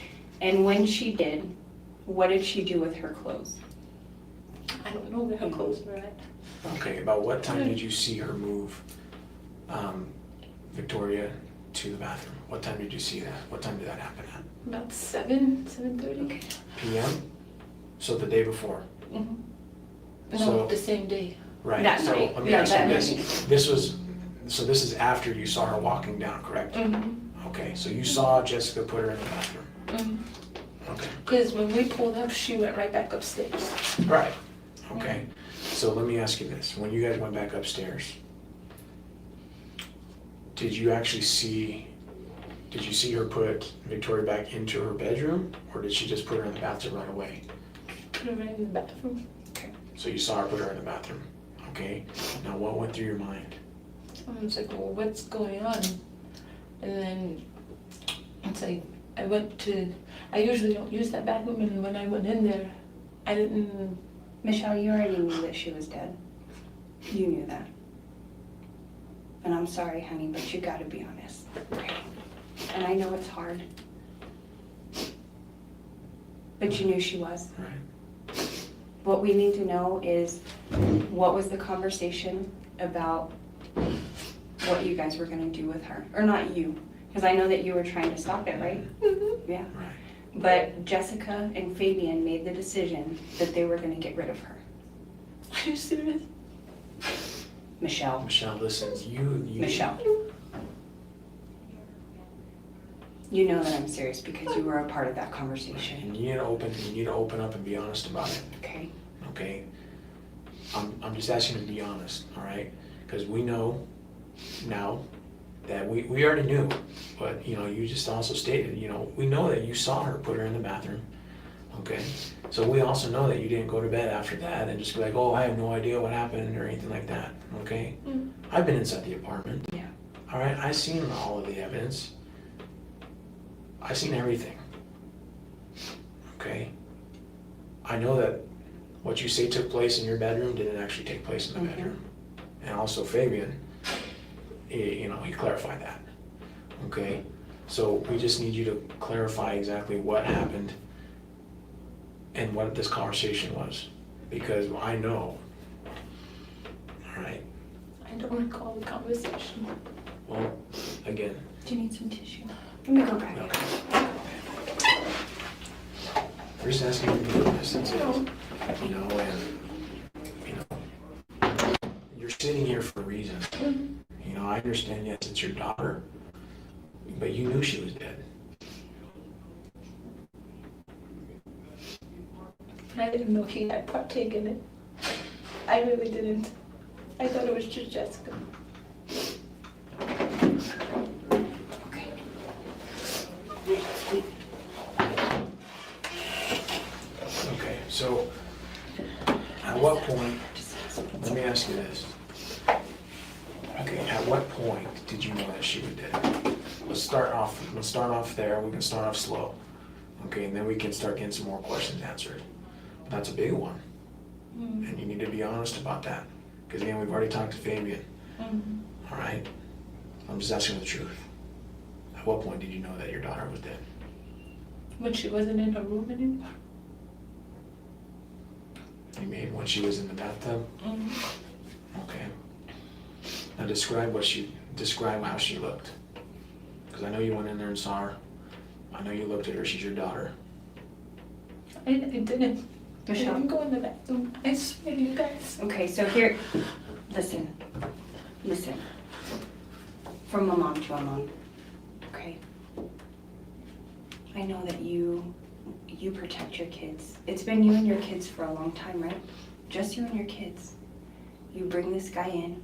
And when she did, what did she do with her clothes? I don't know where her clothes were at. Okay, about what time did you see her move Victoria to the bathroom? What time did you see that? What time did that happen at? About 7:30. PM? So the day before? Mm-hmm. No, So- the same day. Right, That so night. let me Yeah, ask you that this. This is after you saw her walking down, correct? Mm-hmm. Okay, so you saw Jessica put her in the bathroom. Mm-hmm. Okay, Because when we pulled up, she went right back upstairs. right, okay. So let me ask you this. When you guys went back upstairs, did you see her put Victoria back into her bedroom, or did she just put her in the bathtub right away? Put her right in the bathroom. Okay, so you saw her put her in the bathroom, okay? Now what went through your mind? I was like, well, what's going on? And then it's like, I I usually don't use that bathroom, and when I went in there, I didn't. Michelle, you already knew that she was dead. You knew that. And I'm sorry, honey, but you gotta be honest, okay? And I know it's hard. But you knew she was. Right. What we need to know is, what was the conversation about what you guys were gonna do with her? Or not you, because I know that you were trying to stop it, right? Yeah. Right. But Jessica and Fabian made the decision that they were gonna get rid of her. Are you serious? Michelle. Michelle, listen, you. Michelle. You know that I'm serious because you were a part of that conversation, And you need to open up and be honest about it, okay? okay? I'm just asking you to be honest, all right? Because we know now that we already knew, but, you know, you just also stated, you know, we know that you saw her put her in the bathroom, okay? So we also know that you didn't go to bed after that and just be like, oh, I have no idea what happened or anything like that, okay? Mm. I've been inside the apartment. Yeah. All right, I've seen all of the evidence. I've seen everything. Okay? I know that what you say took place in your bedroom didn't actually take place in the Mhm. bedroom. And also Fabian, he clarified that. Okay? So we just need you to clarify exactly what happened and what this conversation was. Because I know. All right? I don't recall the conversation. Well, again, Do you need some tissue? Let me go grab no. it. We're just asking you to be honest, that's it. No. You know, and, you know, you're sitting here for a reason. You know, I understand, yes, it's your daughter, but you knew she was dead. I didn't know he had partaken in it. I really didn't. I thought it was just Jessica. Okay. Okay, so at what point, let me ask you this. Okay, at what point did you know that she was dead? Let's start off there, we can start off slow. Okay, and then we can start getting some more questions answered. That's a big one, and you need to be honest about that. Because again, we've already talked to Fabian, all right? I'm just asking the truth. At what point did you know that your daughter was dead? When she wasn't in her room anymore. You mean when she was in the bathtub? Okay. Now describe how she looked. Because I know you went in there and saw her. I know you looked at her, she's your daughter. I didn't. I Michelle? didn't go in the bathroom. I swear to you guys. Okay, so here, listen. From a mom to a mom, okay? I know that you protect your kids. It's been you and your kids for a long time, right? Just you and your kids. You bring this guy in.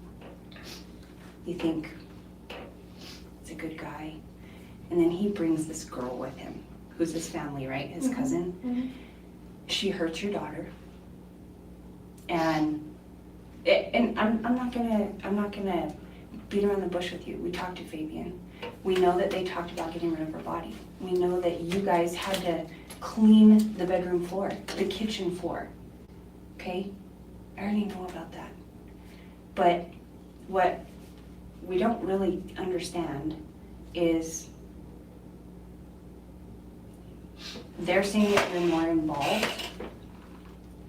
You think it's a good guy. And then he brings this girl with him, who's his family, right? His cousin. She hurts your daughter. And I'm not gonna beat around the bush with you. We talked to Fabian. We know that they talked about getting rid of her body. We know that you guys had to clean the bedroom floor, the kitchen floor. Okay? I already know about that. But what we don't really understand is they're saying that you're more involved,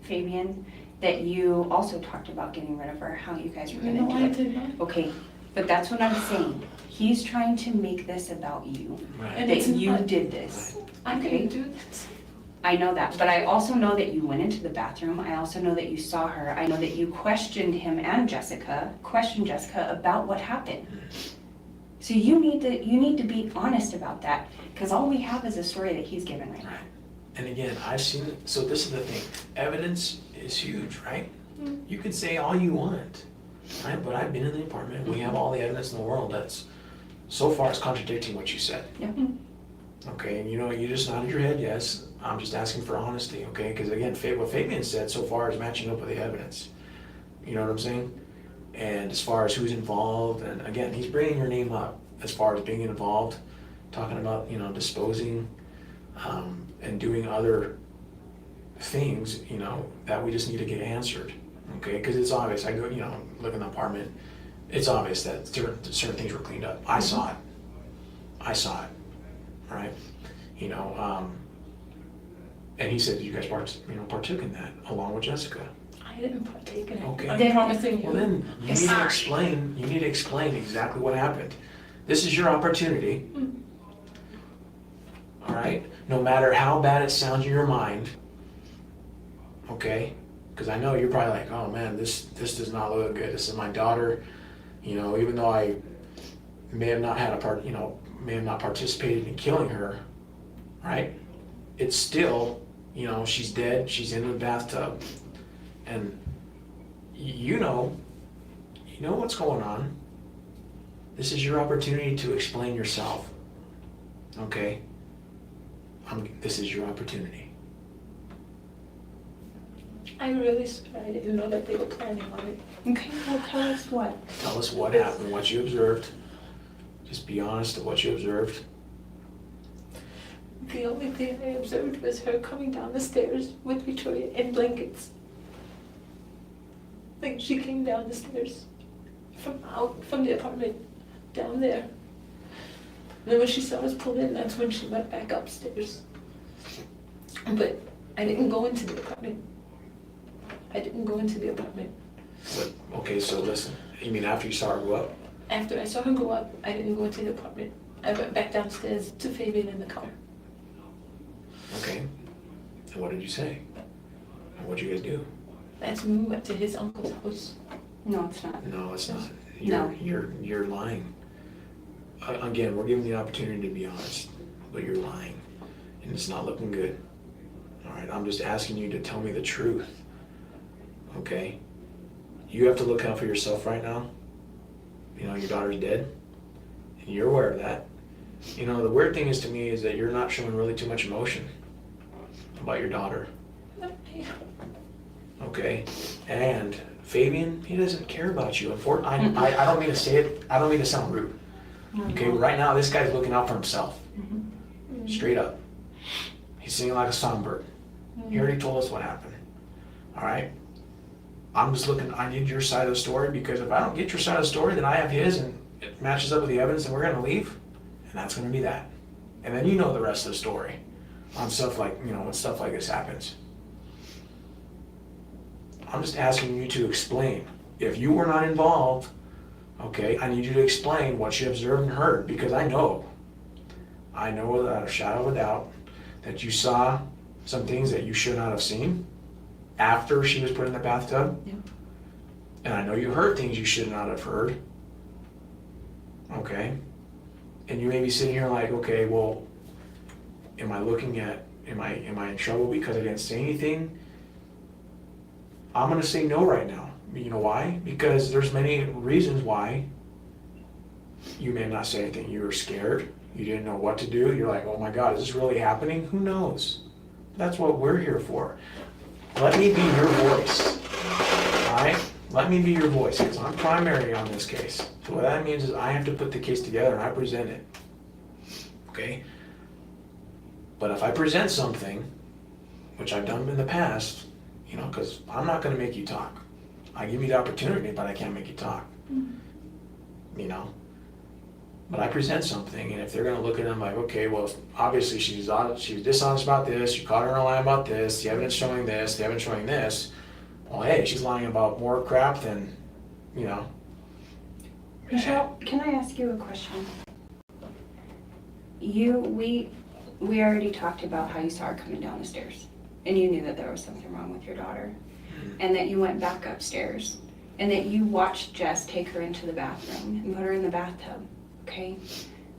Fabian, that you also talked about getting rid of her, how you guys were gonna No, do I it. did not. Okay, but that's what I'm saying. He's trying to make this about you, Right. And that it's you not. did this. I Okay. didn't do this. I know that, but I also know that you went into the bathroom. I also know that you saw her. I know that you questioned him and Jessica about what happened. So you need to be honest about that, because all we have is a story that he's given right now. Right. And again, I've seen it, so this is the thing, evidence is huge, right? You can say all you want, right? But I've been in the apartment, we have all the evidence in the world that's, so far it's contradicting what you said. Yeah. Okay, and you know, you just nodded your head, yes, I'm just asking for honesty, okay? Because again, what Fabian said so far is matching up with the evidence. You know what I'm saying? And as far as who's involved, and again, he's bringing your name up as far as being involved, talking about, you know, disposing and doing other things, you know, that we just need to get answered, okay? Because it's obvious, I go, you know, look in the apartment, it's obvious that certain things were cleaned up. I saw it, right? You know, and he said you guys partook in that along with Jessica. I didn't partake in it. Okay. I'm promising you. Well then, you need to explain exactly what happened. This is your opportunity. All right? No matter how bad it sounds in your mind, okay? Because I know you're probably like, oh man, this does not look good. This is my daughter. You know, even though I may have not had may have not participated in killing her, right? It's still, you know, she's dead. She's in the bathtub. And you know what's going on. This is your opportunity to explain yourself. Okay? This is your opportunity. I'm really sorry. I didn't know that they were planning on it. Okay, well, tell us what. Tell us what happened, what you observed. Just be honest of what you observed. The only thing I observed was her coming down the stairs with Victoria in blankets. Like she came down the stairs from the apartment down there. And then when she saw us pull in, that's when she went back upstairs. But I didn't go into the apartment. But, okay, so listen. You mean after you saw her go up? After I saw her go up, I didn't go into the apartment. I went back downstairs to Fabian in the car. Okay. And what did you say? And what'd you guys do? That's when we went to his uncle's house. No, it's not. No, it's not. No. You're lying. Again, we're giving you the opportunity to be honest, but you're lying, and it's not looking good. All right, I'm just asking you to tell me the truth. Okay? You have to look out for yourself right now. You know, your daughter's dead, and you're aware of that. You know, the weird thing is to me is that you're not showing really too much emotion about your daughter. Okay? And Fabian, he doesn't care about you. I don't mean to say it, I don't mean to sound rude. Okay, right now this guy's looking out for himself. Straight up. He's singing like a songbird. He already told us what happened. All right? I'm just looking, I need your side of the story, because if I don't get your side of the story, then I have his and it matches up with the evidence and we're gonna leave. And that's gonna be that. And then you know the rest of the story on stuff like, you know, when stuff like this happens. I'm just asking you to explain. If you were not involved, okay, I need you to explain what you observed and heard, because I know without a shadow of a doubt that you saw some things that you should not have seen after she was put in the bathtub. Yeah. And I know you heard things you should not have heard. Okay? And you may be sitting here like, okay, well, am I in trouble because I didn't say anything? I'm gonna say no right now. You know why? Because there's many reasons why you may not say anything. You were scared. You didn't know what to do. You're like, oh my God, is this really happening? Who knows? That's what we're here for. Let me be your voice. All right? Let me be your voice, because I'm primary on this case. So what that means is I have to put the case together and I present it. Okay? But if I present something, which I've done in the past, you know, because I'm not going to make you talk. I give you the opportunity, but I can't make you talk. You know? But I present something, and if they're going to look at them like, okay, well, obviously she was dishonest about this, you caught her in a lie about this, the evidence showing this, the evidence showing this, well, hey, she's lying about more crap than, you know. Michelle, can I ask you a question? We already talked about how you saw her coming down the stairs, and you knew that there was something wrong with your daughter, and that you went back upstairs, and that you watched Jess take her into the bathroom and put her in the bathtub. Okay,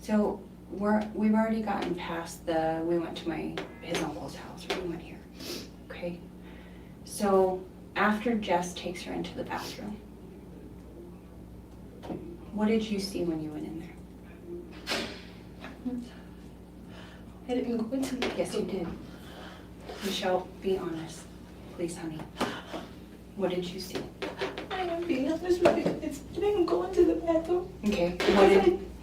so we've already gotten past we went to his uncle's house, or we went here. Okay, so after Jess takes her into the bathroom, what did you see when you went in there? I didn't go into the Yes, you did. Michelle, be honest, please, honey. What did you see? I am being honest with you. I didn't go into the bathroom. Okay,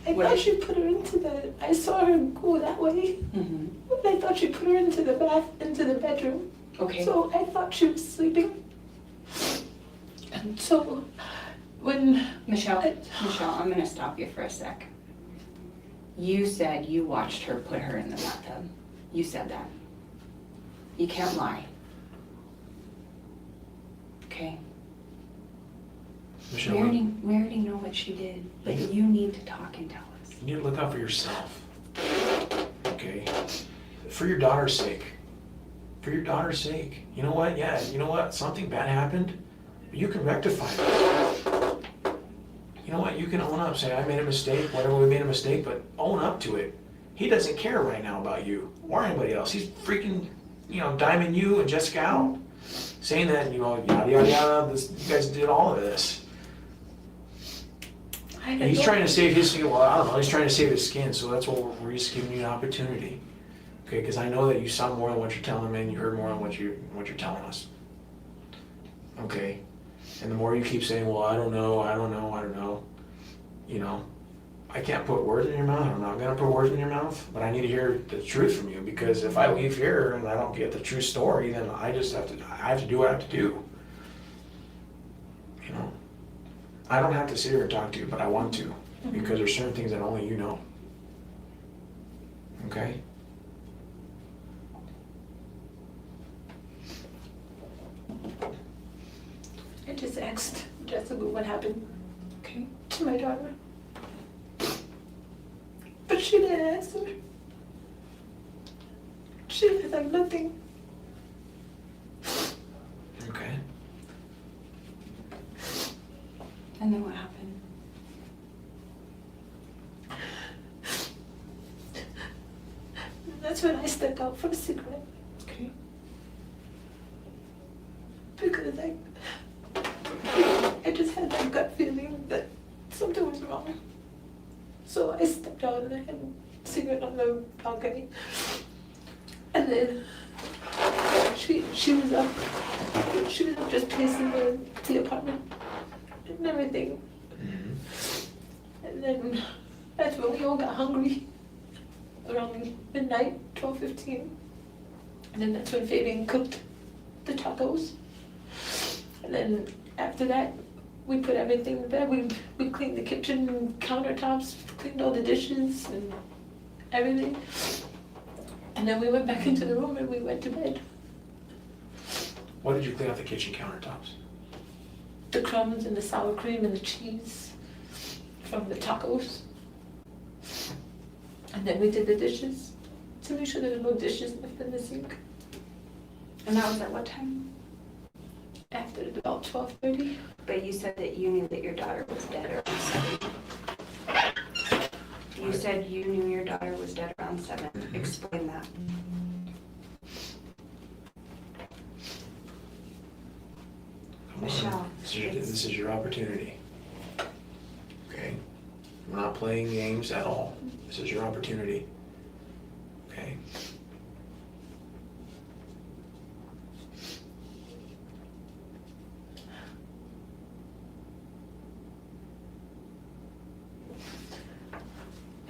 I I What thought is- she put her into the, I saw her go that way, Mm-hmm. but I thought she put her into the bedroom. Okay. So I thought she was sleeping. And so when Michelle, I'm gonna stop you for a sec. You said you watched her put her in the bathtub. You said that. You can't lie. Okay? Michelle, We already know what she did, but you need to talk and tell us. you need to look out for yourself. Okay? For your daughter's sake. For your daughter's sake. You know what? Yeah, you know what? Something bad happened. You can rectify it. You know what? You can own up. Say, I made a mistake. Whatever, we made a mistake, but own up to it. He doesn't care right now about you or anybody else. He's freaking, diming you and Jessica out. Saying that, yada, yada, yada, you guys did all of this. And he's trying to save his skin. Well, I don't know. He's trying to save his skin, so that's what we're just giving you an opportunity. Okay, because I know that you saw more than what you're telling me, and you heard more than what you're telling us. Okay, and the more you keep saying, well, I don't know, I can't put words in your mouth. I'm not gonna put words in your mouth, but I need to hear the truth from you, because if I leave here and I don't get the true story, then I have to do what I have to do. I don't have to sit here and talk to you, but I want to, because there's certain things that only you know. Okay? I just asked Jessica what happened Okay? to my daughter. But she didn't answer. She was like nothing. Okay. And then what happened? That's when I stepped out for a cigarette. Okay. Because I just had that gut feeling that something was wrong. So I stepped out and I had a cigarette on the balcony. And then she was up. She was up just pacing the apartment and everything. Mm-hmm. And then that's when we all got hungry. Around midnight, 12:15. And then that's when Fabian cooked the tacos. And then after that, we put everything in bed. We cleaned the kitchen countertops, cleaned all the dishes and everything. And then we went back into the room and we went to bed. What did you clean out the kitchen countertops? The crumbs and the sour cream and the cheese from the tacos. And then we did the dishes to make sure there were no dishes left in the sink. And that was at what time? After about 12:30. But you said that you knew that your daughter was dead around 7. You said you knew your daughter was dead around 7. Explain that. Come on. Michelle, This is your opportunity. Okay? We're not playing games at all. This is your opportunity. Okay?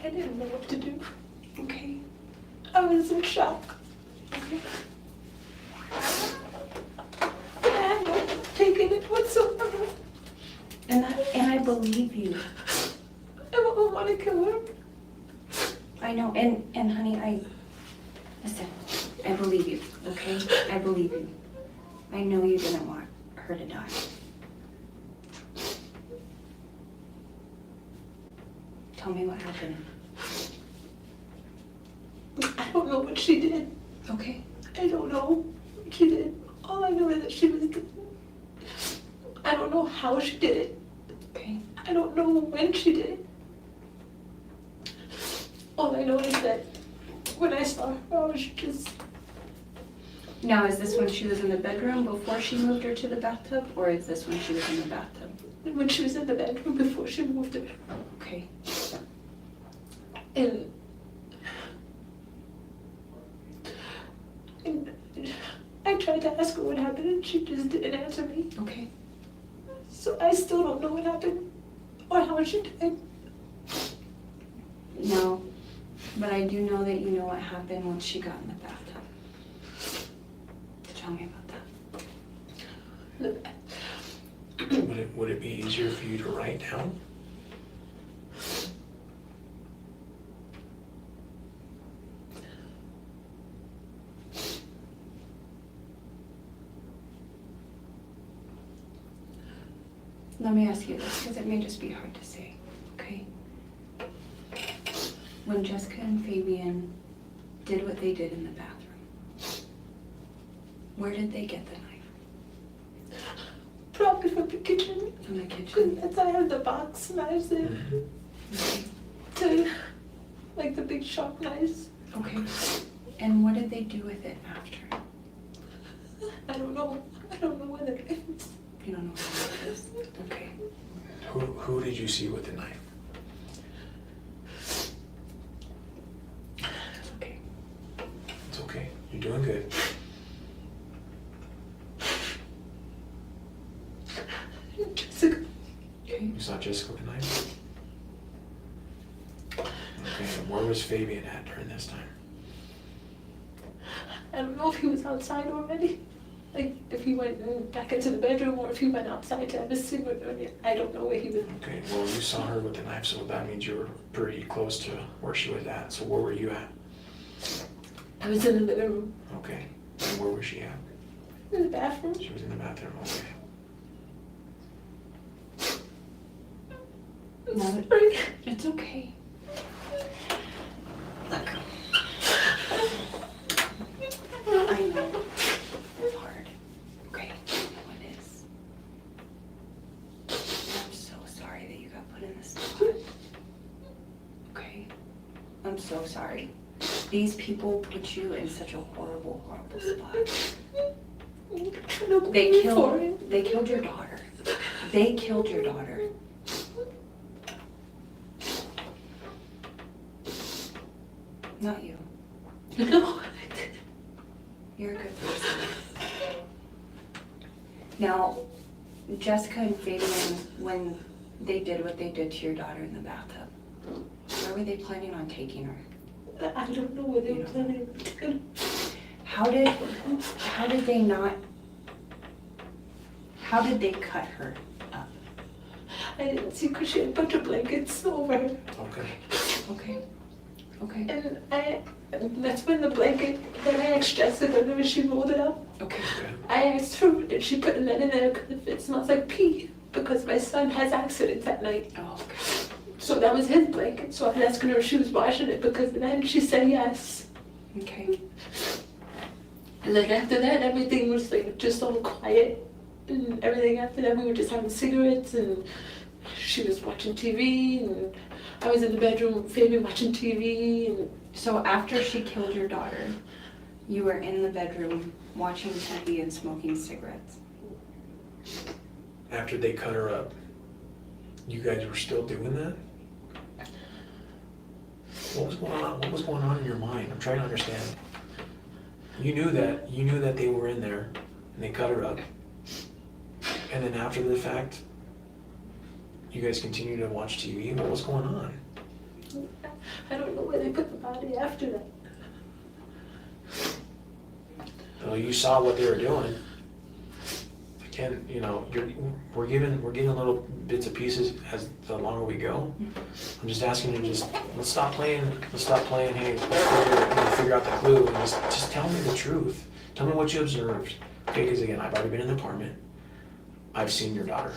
I didn't know what to do. Okay. I was in shock. Okay. I had no taking it whatsoever. And I believe you. I don't want to kill her. I know. And honey, listen, I believe you, okay? I believe you. I know you didn't want her to die. Tell me what happened. I don't know what she did. Okay. I don't know what she did. All I know is that she was dead. I don't know how she did it. Okay. I don't know when she did it. All I know is that when I saw her, I was just... Now, is this when she was in the bedroom before she moved her to the bathtub, or is this when she was in the bathtub? When she was in the bedroom before she moved her. Okay. And I tried to ask her what happened and she just didn't answer me. Okay. So I still don't know what happened or how she died. No, but I do know that you know what happened once she got in the bathtub. Tell me about that. Would it be easier for you to write down? Let me ask you this, because it may just be hard to say, okay? When Jessica and Fabian did what they did in the bathroom, where did they get the knife? Probably from the kitchen. From the kitchen? That's why I have the box knives there. Okay. To, like the big sharp knives. Okay. And what did they do with it after? I don't know. I don't know what it is. You don't know what it is? Okay. Who did you see with the knife? It's okay. It's okay. You're doing good. Jessica. Okay. You saw Jessica with the knife? Okay, and where was Fabian at during this time? I don't know if he was outside already. Like, if he went back into the bedroom or if he went outside to have a cigarette. I don't know where he was. Okay, well, you saw her with the knife, so that means you were pretty close to where she was at. So where were you at? I was in the living room. Okay, and where was she at? In the bathroom. She was in the bathroom, okay. No, Sorry. it's okay. Look. I know. It's hard. Okay, I know it is. I'm so sorry that you got put in this spot. Okay? I'm so sorry. These people put you in such a horrible, horrible spot. They killed your daughter. They killed your daughter. Not you. No. You're a good person. Now, Jessica and Fabian, when they did what they did to your daughter in the bathtub, where were they planning on taking her? I don't know where they were planning to. How did they not, how did they cut her up? I didn't see because she had a bunch of blankets over her. Okay. Okay, okay, And that's when the blanket, then I asked Jessica whenever she rolled it up. okay. Okay. I asked her, did she put that in there because it smells like pee? Because my son has accidents at night. Oh, okay. So that was his blanket. So I was asking her if she was washing it because then she said yes. Okay. And then after that, everything was like just all quiet. And everything after that, we were just having cigarettes and she was watching TV and I was in the bedroom with Fabian watching TV and So after she killed your daughter, you were in the bedroom watching TV and smoking cigarettes. After they cut her up, you guys were still doing that? What was going on? What was going on in your mind? I'm trying to understand. You knew that they were in there and they cut her up. And then after the fact, you guys continued to watch TV. What was going on? I don't know where they put the body after that. Well, you saw what they were doing. Again, we're given little bits and pieces as the longer we go. I'm just asking you, let's stop playing. Hey, let's figure out the clue. And just tell me the truth. Tell me what you observed. Okay, because again, I've already been in the apartment. I've seen your daughter.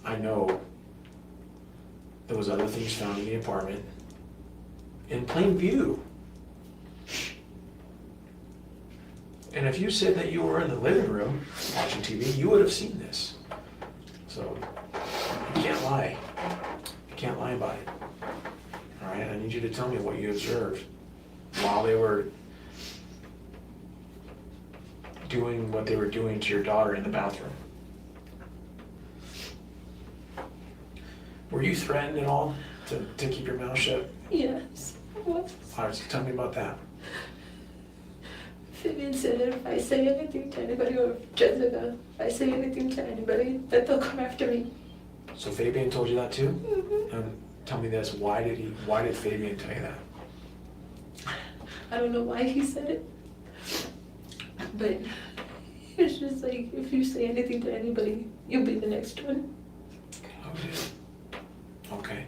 I know there was other things found in the apartment in plain view. And if you said that you were in the living room watching TV, you would have seen this. So you can't lie. You can't lie about it. All right, I need you to tell me what you observed while they were doing what they were doing to your daughter in the bathroom. Were you threatened at all to keep your mouth shut? Yes. What? All right, so tell me about that. Fabian said that if I say anything to anybody, or Jessica, if I say anything to anybody, that they'll come after me. So Fabian told you that too? Mhm. Tell me this, why did Fabian tell you that? I don't know why he said it, but it's just like, if you say anything to anybody, you'll be the next one. Oh, yeah. Okay.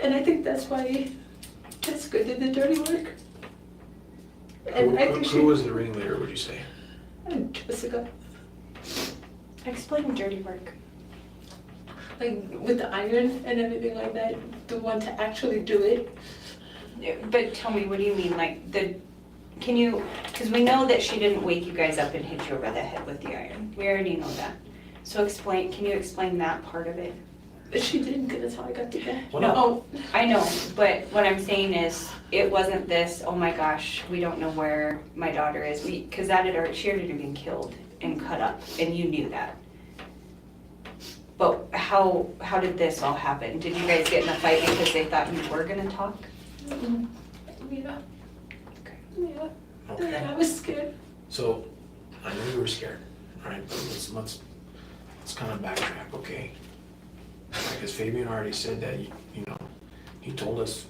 And I think that's why Jessica did the dirty work. And I think Who was the ringleader, would you say? Jessica, Explain dirty work. like with the iron and everything like that, the one to actually do it. But tell me, what do you mean, like, can you, because we know that she didn't wake you guys up and hit you over the head with the iron. We already know that. So can you explain that part of it? She didn't, because that's how I got to bed. Well, No, I know, but what I'm saying is, it wasn't this, oh my gosh, we don't know where my daughter is. Because she had already been killed and cut up, and you knew that. But how did this all happen? Did you guys get in a fight because they thought you were gonna talk? Mm-mm. Yeah. Okay. Yeah. And then Okay. I was scared. So, I know you were scared, all right, but let's kind of backtrack, okay? Because Fabian already said that, you know, he told us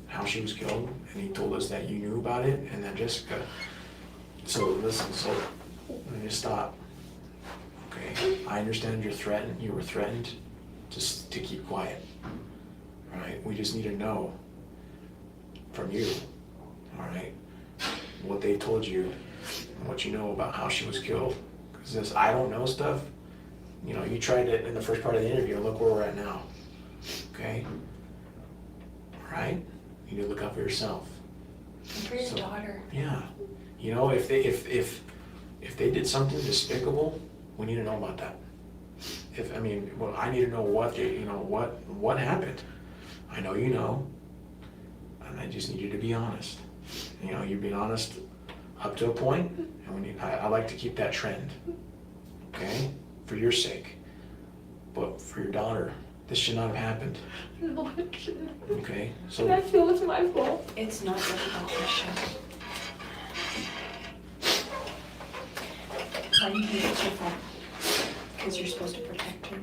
how she was killed, and he told us that you knew about it, and that Jessica, so listen, so, let me just stop. Okay, I understand you were threatened to keep quiet, all right? We just need to know from you, all right, what they told you, and what you know about how she was killed. Because this I don't know stuff, you know, you tried it in the first part of the interview, and look where we're at now, okay? All right, you need to look out for yourself. For your So- daughter. Yeah, you know, if they did something despicable, we need to know about that. Well, I need to know what happened. I know you know, and I just need you to be honest. You know, you've been honest up to a point, and I like to keep that trend, okay? For your sake, but for your daughter, this should not have happened, No, it shouldn't. okay? And I So, feel it's my fault. It's not your fault, Michelle. Why do you think it's your fault? Because you're supposed to protect her.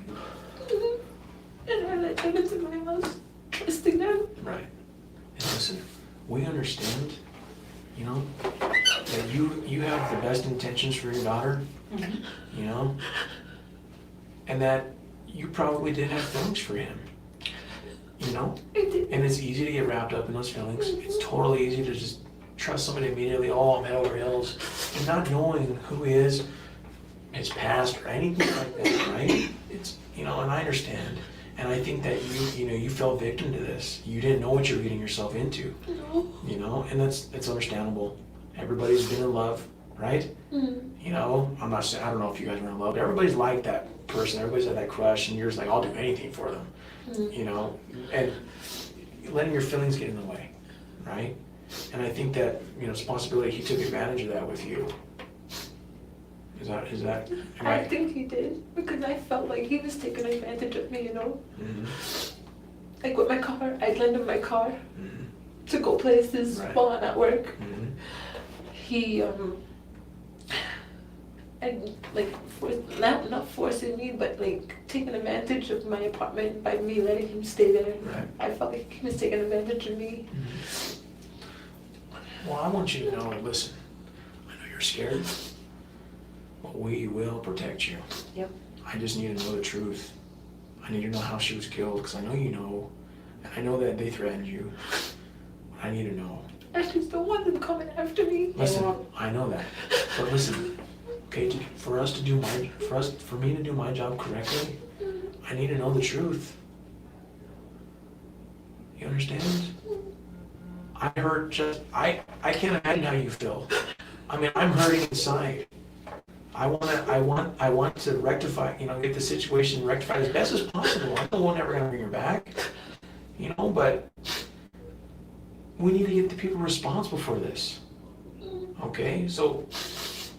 And I let them into my house, trusting them. right, and listen, we understand, you know, that you have the best intentions for your daughter, you know, and that you probably did have feelings for him, you know? I did. And it's easy to get wrapped up in those feelings. It's totally easy to just trust somebody immediately, oh, I'm head over heels, and not knowing who he is, his past, or anything like that, right? It's, you know, and I understand. And I think that you fell victim to this. You didn't know what you were getting yourself into, No. you know? And it's understandable. Everybody's been in love, right? Mm. You know, I'm not saying, I don't know if you guys were in love, but everybody's like that person. Everybody's had that crush, and you're just like, I'll do anything for them, you know? And letting your feelings get in the way, right? And I think that, you know, it's a possibility he took advantage of that with you. Is that I right? think he did, because I felt like he was taking advantage of me, you know? Mhm. Like with my car, I'd lend him my car Mhm. to go places Right. while I'm at work. Mhm. He, and like, not forcing me, but like taking advantage of my apartment by me letting him stay there. Right. I felt like he was taking advantage of me. Well, I want you to know, listen, I know you're scared, but we will protect you. Yep. I just need to know the truth. I need to know how she was killed, because I know you know, and I know that they threatened you. I need to know. I just don't want them coming after me. Listen, won't. I know that, but listen, okay, for me to do my job correctly, I need to know the truth. You understand? I can't imagine how you feel. I mean, I'm hurting inside. I want to rectify, you know, get the situation rectified as best as possible. I know we're never gonna bring her back, you know, but we need to get the people responsible for this. Okay, so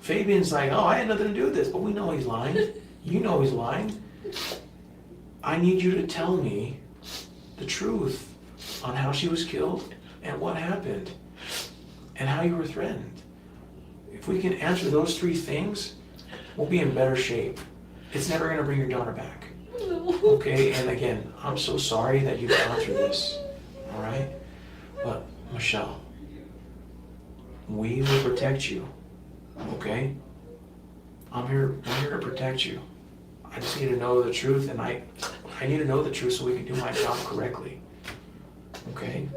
Fabian's like, oh, I had nothing to do with this, but we know he's lying. You know he's lying. I need you to tell me the truth on how she was killed and what happened and how you were threatened. If we can answer those three things, we'll be in better shape. It's never gonna bring your daughter back. No. Okay, and again, I'm so sorry that you've gone through this, all right? But Michelle, we will protect you, okay? I'm here to protect you. I just need to know the truth, and I need to know the truth so we can do my job correctly, okay?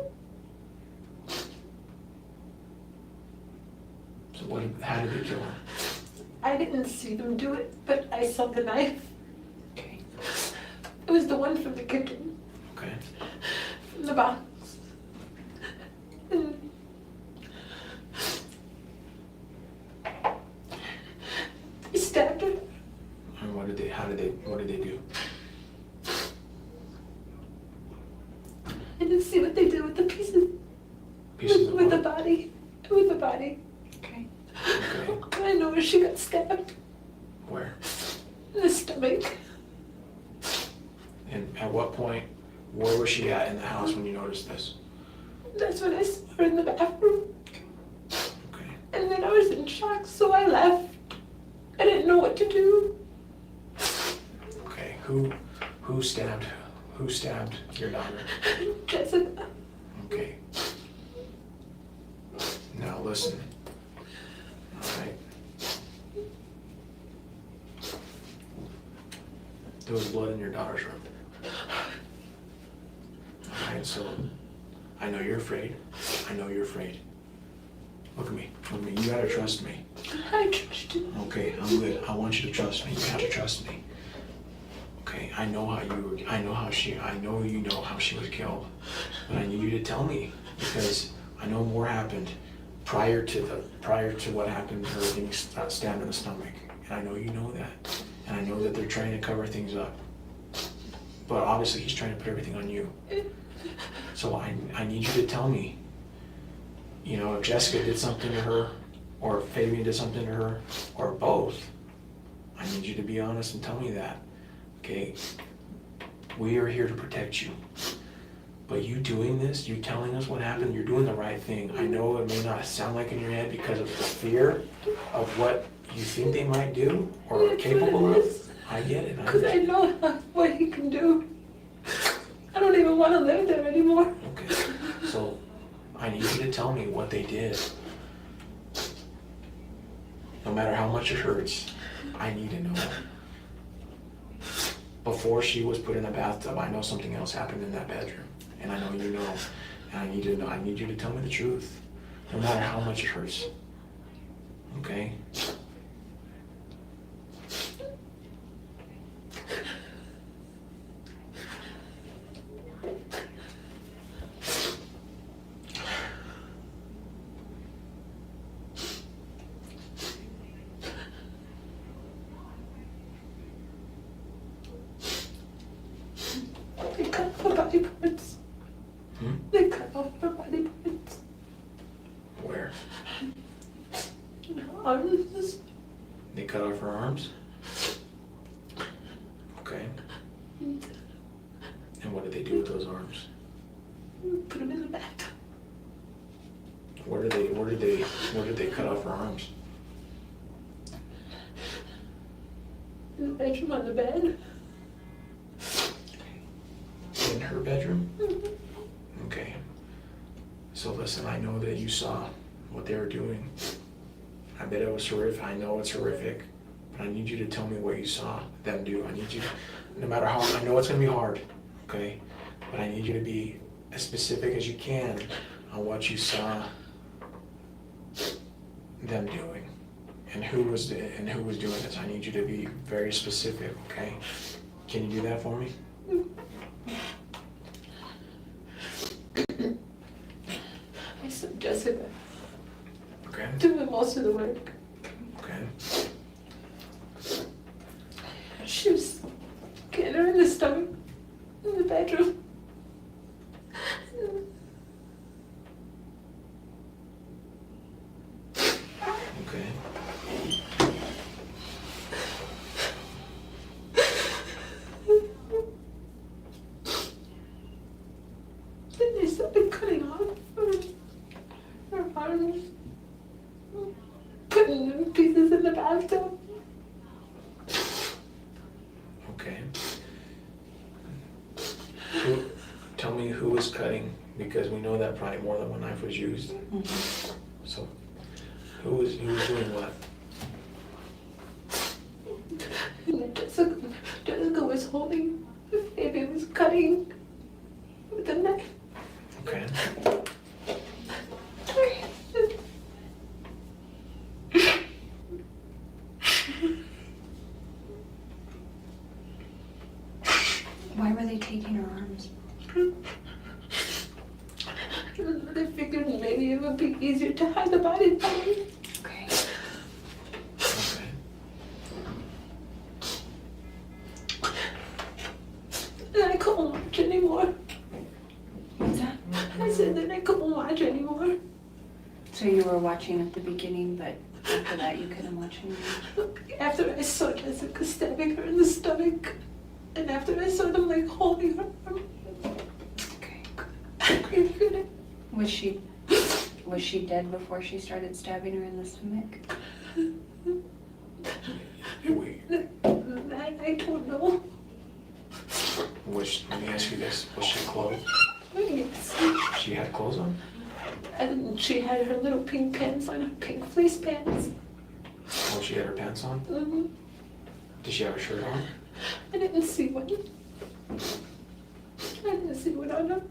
So how did they kill him? I didn't see them do it, but I saw the knife. Okay, It was the one from the kitchen, okay. from the box. And they stabbed her. And what did they do? I didn't see what they did with the pieces. Pieces of With the what? body. With the body. Okay. Okay, I know she got stabbed where? in the stomach. And at what point, where was she at in the house when you noticed this? That's when I saw her in the bathroom. Okay, And then I was in shock, so I left. I didn't know what to do. okay. Who stabbed your daughter? Jessica. Okay. Now listen. All right. There was blood in your daughter's room. All right, so I know you're afraid. I know you're afraid. Look at me. Look at me. You gotta trust me. I trust you. Okay, I'm good. I want you to trust me. You have to trust me. Okay, I know you know how she was killed. But I need you to tell me because I know more happened prior to what happened to her getting stabbed in the stomach. And I know you know that. And I know that they're trying to cover things up. But obviously he's trying to put everything on you. So I need you to tell me, you know, if Jessica did something to her, or if Fabian did something to her, or both. I need you to be honest and tell me that, okay? We are here to protect you. But you doing this, you telling us what happened, you're doing the right thing. I know it may not sound like in your head because of the fear of what you think they might do or are capable of. I get it. Because I know what he can do. I don't even want to live there anymore. Okay, so I need you to tell me what they did. No matter how much it hurts, I need to know. Before she was put in the bathtub, I know something else happened in that bedroom. And I know you know. And I need to know. I need you to tell me the truth. No matter how much it hurts. Okay? They cut off her body parts. Hmm? They cut off her body parts. Where? Arms. They cut off her arms? Okay. And what did they do with those arms? Put them in the bathtub. Where did they cut off her arms? In the bedroom on the bed. In her bedroom? Okay. So listen, I know that you saw what they were doing. I bet it was horrific. I know it's horrific. But I need you to tell me what you saw them do. I need you, no matter how, I know it's gonna be hard, okay? But I need you to be as specific as you can on what you saw them doing. And who was doing this. I need you to be very specific, okay? Can you do that for me? I saw Jessica Okay, doing most of the work. okay. She was getting her in the stomach in the bedroom. Okay. Then they started cutting off her arms, putting them pieces in the bathtub. tell me who was cutting, because we know that probably more than one knife was used. So, who was doing what? Jessica was holding, baby was cutting with a knife. Okay. Why were they taking her arms? They figured maybe it would be easier to hide the body from me. Okay. Okay. And I couldn't watch anymore. What's that? I said that I couldn't watch anymore. So you were watching at the beginning, but after that you couldn't watch anymore? After I saw Jessica stabbing her in the stomach, and after I saw them like holding her, Okay. I couldn't. Was she dead before she started stabbing her in the stomach? Hey, wait. I don't know. Let me ask you this. Was she clothed? Yes. She had clothes on? And she had her little pink pants on, her pink fleece pants. Oh, she had her pants on? hmm Did she have a shirt on? I didn't see one. I didn't see one on her.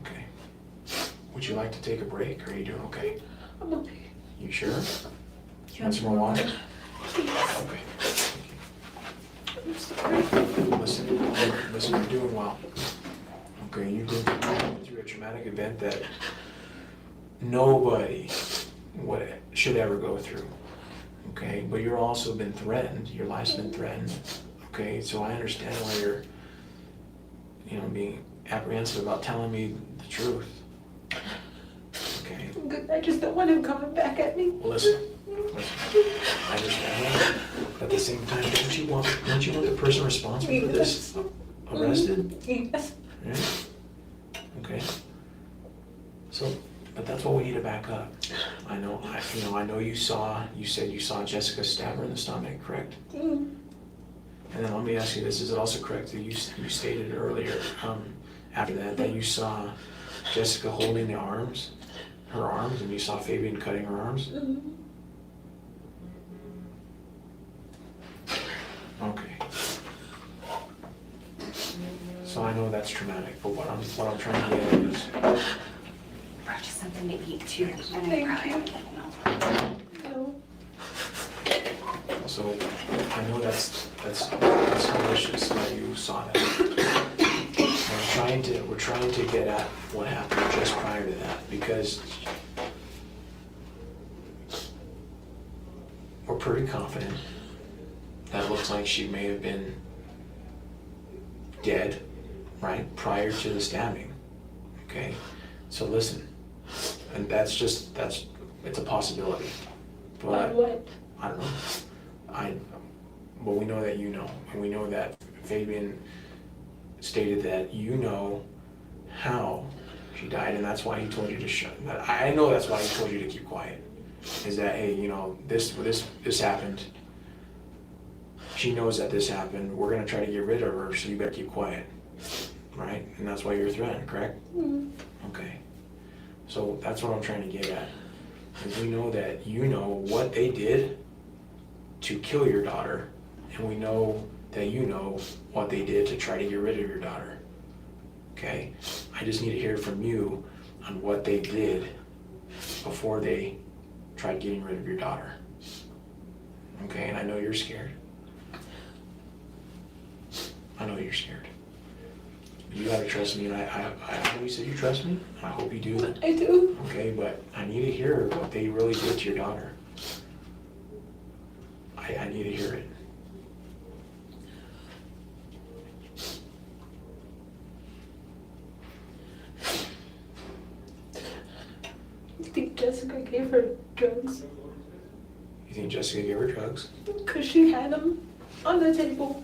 Okay. Would you like to take a break, or are you doing okay? I'm okay. You sure? Do You want some more water? Yes. Okay. I'm sorry. Listen, you're doing well. Okay, you've been through a traumatic event that nobody should ever go through. Okay, but you're also been threatened. Your life's been threatened. Okay, so I understand why you're, being apprehensive about telling me the truth. Okay. Good. I just don't want him coming back at me. Well, listen. I understand that. At the same time, don't you want the person responsible for this arrested? Yes. Right? Okay. So, but that's what we need to back up. I know you said you saw Jessica stab her in the stomach, correct? Mm. And then let me ask you this, is it also correct that you stated earlier, after that you saw Jessica holding her arms, and you saw Fabian cutting her arms? Mm. Okay. So I know that's traumatic, but what I'm trying to get at is, Brought you something to eat too. And Thank I you. probably No. so I know that's delicious that you saw that. And we're trying to get at what happened just prior to that, because we're pretty confident that looks like she may have been dead, right, prior to the stabbing. Okay, so listen, and it's a possibility, but What? I don't know. But we know that you know, and we know that Fabian stated that you know how she died, and that's why he told you to shut. I know that's why he told you to keep quiet. Is that, hey, this happened. She knows that this happened. We're gonna try to get rid of her, so you better keep quiet, right? And that's why you're threatened, correct? Mm. Okay. So that's what I'm trying to get at. Is we know that you know what they did to kill your daughter, and we know that you know what they did to try to get rid of your daughter. Okay? I just need to hear from you on what they did before they tried getting rid of your daughter. Okay? And I know you're scared. I know you're scared. You gotta trust me, and I know you said you trust me. I hope you do. I do. Okay, but I need to hear what they really did to your daughter. I need to hear it. I think Jessica gave her drugs You think Jessica gave her drugs? because she had them on the table.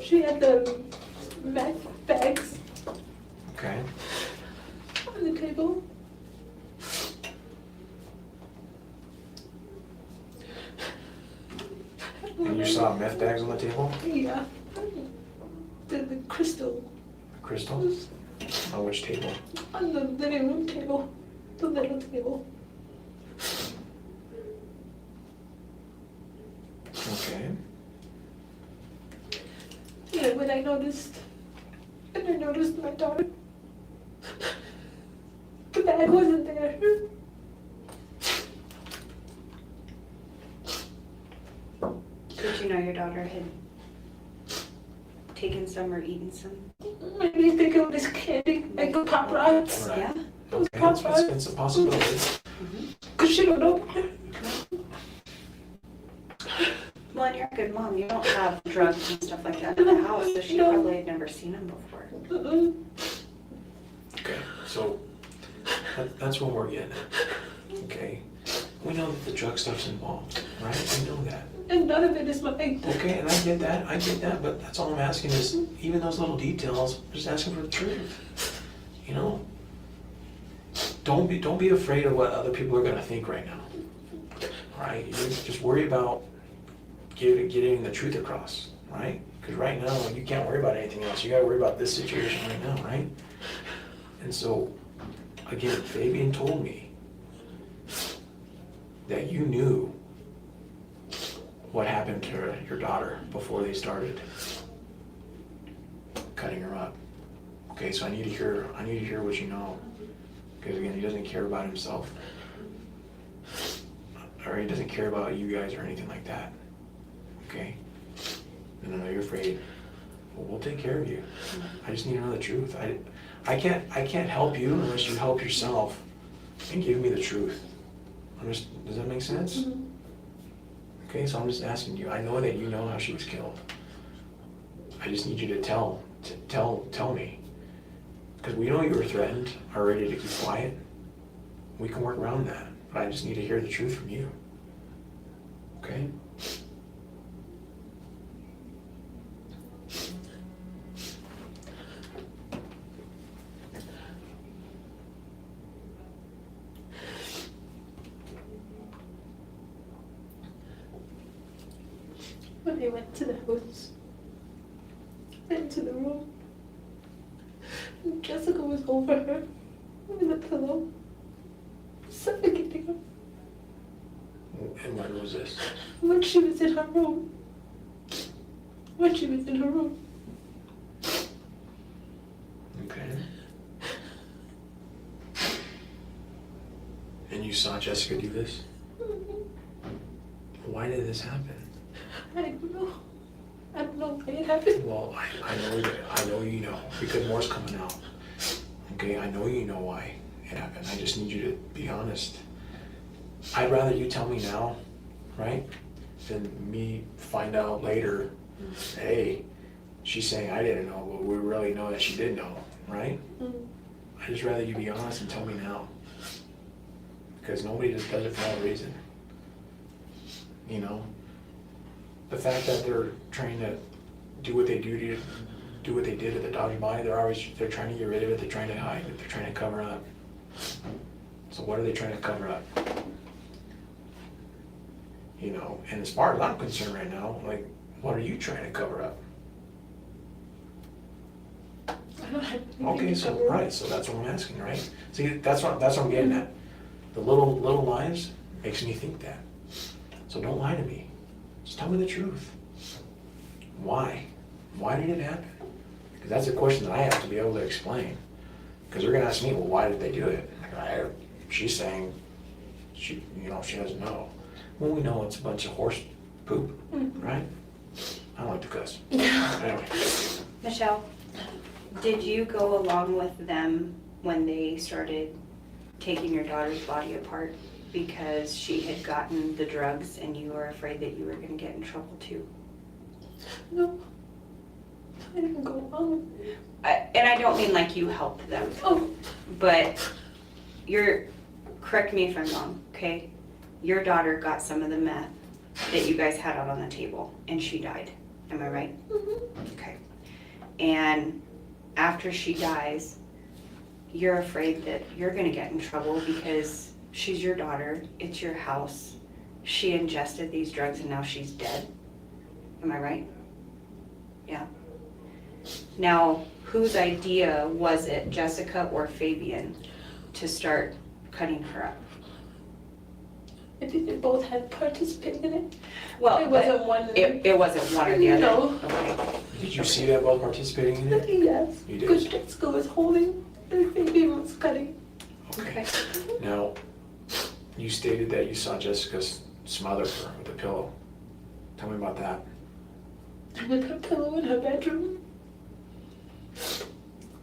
She had the bags Okay. on the table. And you saw meth bags on the table? Yeah. The crystal Crystal? On which table? on the living room table. The little table. Okay. Yeah, when I noticed my daughter, the bag wasn't there. Did you know your daughter had taken some or eaten some? I didn't think it was candy, like a pop rocks. Right. Yeah? It was Okay, pop it's rocks. a possibility. Cause she don't know. Well, and you're a good mom. You don't have drugs and stuff like that in the house, so she No. probably had never seen them before. Okay, so that's what we're getting at. Okay? We know that the drug stuff's involved, right? We know that. And none of it is mine. Okay, and I get that, but that's all I'm asking is, even those little details, I'm just asking for the truth. You know? Don't be afraid of what other people are gonna think right now. Right? You just worry about getting the truth across, right? Because right now, you can't worry about anything else. You gotta worry about this situation right now, right? And so, again, Fabian told me that you knew what happened to your daughter before they started cutting her up. Okay, so I need to hear what you know. Because again, he doesn't care about himself. Or he doesn't care about you guys or anything like that. Okay? And I know you're afraid. Well, we'll take care of you. I just need to know the truth. I can't help you unless you help yourself and give me the truth. Does that make sense? Mm-hmm. Okay, so I'm just asking you. I know that you know how she was killed. I just need you to tell me. Because we know you were threatened already to keep quiet. We can work around that. But I just need to hear the truth from you. Okay? When I went to the house, into the room, and Jessica was over her with a pillow, suffocating her. And when was this? When she was in her room. When she was in her room. Okay. And you saw Jessica do this? Why did this happen? I don't know. I don't know why it happened. Well, I know you know, because more's coming out. Okay, I know you know why it happened. I just need you to be honest. I'd rather you tell me now, right, than me find out later, hey, she's saying I didn't know, but we really know that she did know, right? I'd just rather you be honest and tell me now. Because nobody just does it for no reason. You know? The fact that they're trying to do what they do what they did at the Dodge Body, they're trying to get rid of it, they're trying to hide it, they're trying to cover up. So what are they trying to cover up? You know, and as far as I'm concerned right now, like, what are you trying to cover up? I don't have anything Okay, to so, cover up. right, so that's what I'm asking, right? See, that's what I'm getting at. The little lies makes me think that. So don't lie to me. Just tell me the truth. Why? Why did it happen? Because that's a question that I have to be able to explain. Because they're gonna ask me, well, why did they do it? She's saying she doesn't know. Well, we know it's a bunch of horse poop, right? I don't like to cuss. Anyway. Michelle, did you go along with them when they started taking your daughter's body apart because she had gotten the drugs and you were afraid that you were going to get in trouble too? No. I didn't go along. And I don't mean like you helped them, Oh, but correct me if I'm wrong, okay? Your daughter got some of the meth that you guys had out on the table and she died. Am I right? mm-hmm. Okay. And after she dies, you're afraid that you're gonna get in trouble because she's your daughter, it's your house. She ingested these drugs and now she's dead. Am I right? Yeah. Now, whose idea was it, Jessica or Fabian, to start cutting her up? I think they both had participated in it. Well, It wasn't one. it wasn't one or the other? No. Okay. Did you see that while participating in it? Yes. You did? Because Jessica was holding and Fabian was cutting. Okay. Now, you stated that you saw Jessica smother her with a pillow. Tell me about that. With her pillow in her bedroom.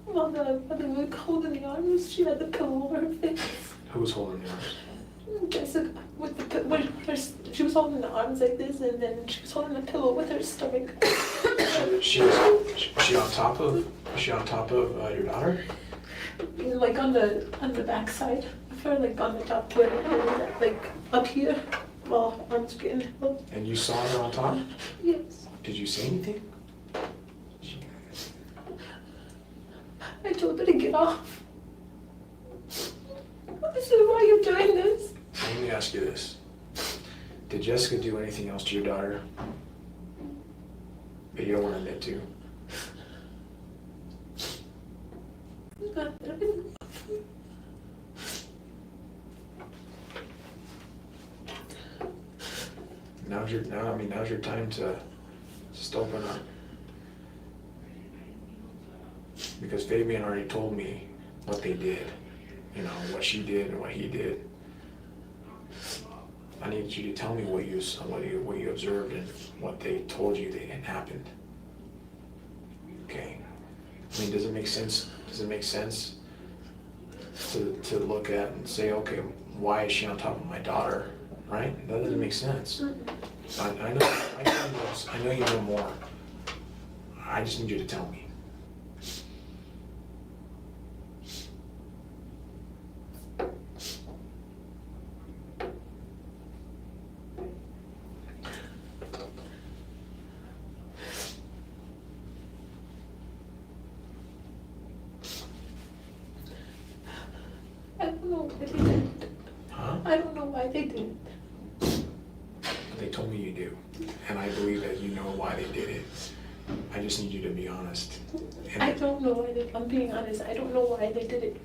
While the mother was holding the arms, she had the pillow over her face. Who was holding the arms? Jessica, she was holding the arms like this, and then she was holding the pillow with her stomach. Was she on top of your daughter? Like on the back side of her, like on the top where like up here, while arms getting held. And you saw her on top? Yes. Did you say anything? I told her to get off. I said, why are you doing this? Let me ask you this. Did Jessica do anything else to your daughter that you don't want to admit to? Now's your time to just open up. Because Fabian already told me what they did. You know, what she did and what he did. I need you to tell me what you observed and what they told you that happened. Okay. I mean, does it make sense? Does it make sense to look at and say, okay, why is she on top of my daughter? Right? That doesn't make sense. I know you know more. I just need you to tell me. I don't know why they didn't. Huh? I don't know why they didn't. They told me you do, and I believe that you know why they did it. I just need you to be honest. And I don't know why they, I'm being honest, I don't know why they did it.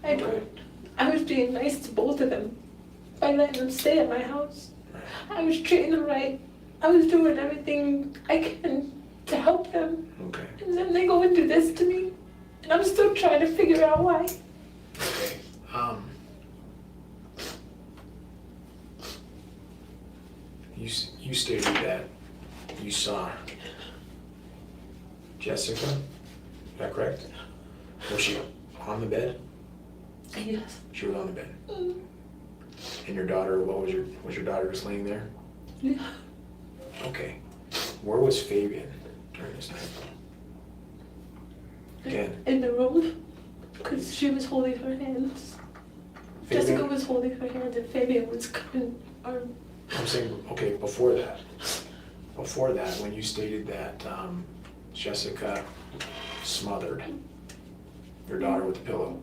I Okay. don't. I was being nice to both of them by letting them stay at my house. I was treating them right. I was doing everything I can to help them. Okay. And then they go and do this to me. And I'm still trying to figure out why. Okay. You stated that you saw Jessica. Is that correct? Was she on the bed? Yes. She was on the bed. And your daughter, was your daughter just laying there? Yeah. Okay. Where was Fabian during this time? Again. In the room. Because she was holding her hands. Fabian? Jessica was holding her hands and Fabian was cutting arm. I'm saying, okay, before that, when you stated that Jessica smothered your daughter with the pillow,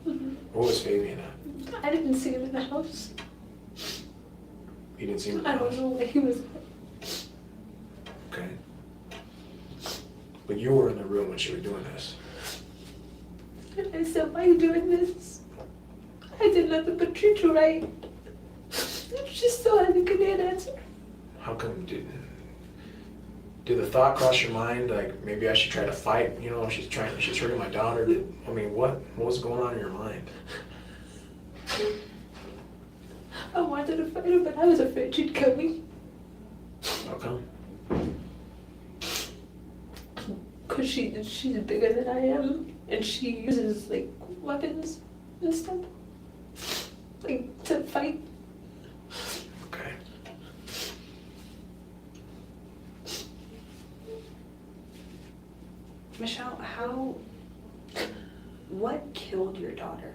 where was Fabian at? I didn't see him in the house. You didn't see him in the I don't house? know where he was. Okay. But you were in the room when she was doing this. And I said, why are you doing this? I did nothing but treat you right. She still hadn't given me an answer. How come did the thought cross your mind, like maybe I should try to fight, you know, she's hurting my daughter? What was going on in your mind? I wanted to fight her, but I was afraid she'd kill me. How come? Because she's bigger than I am, and she uses, like, weapons and stuff. Like, to fight. Okay. Michelle, what killed your daughter?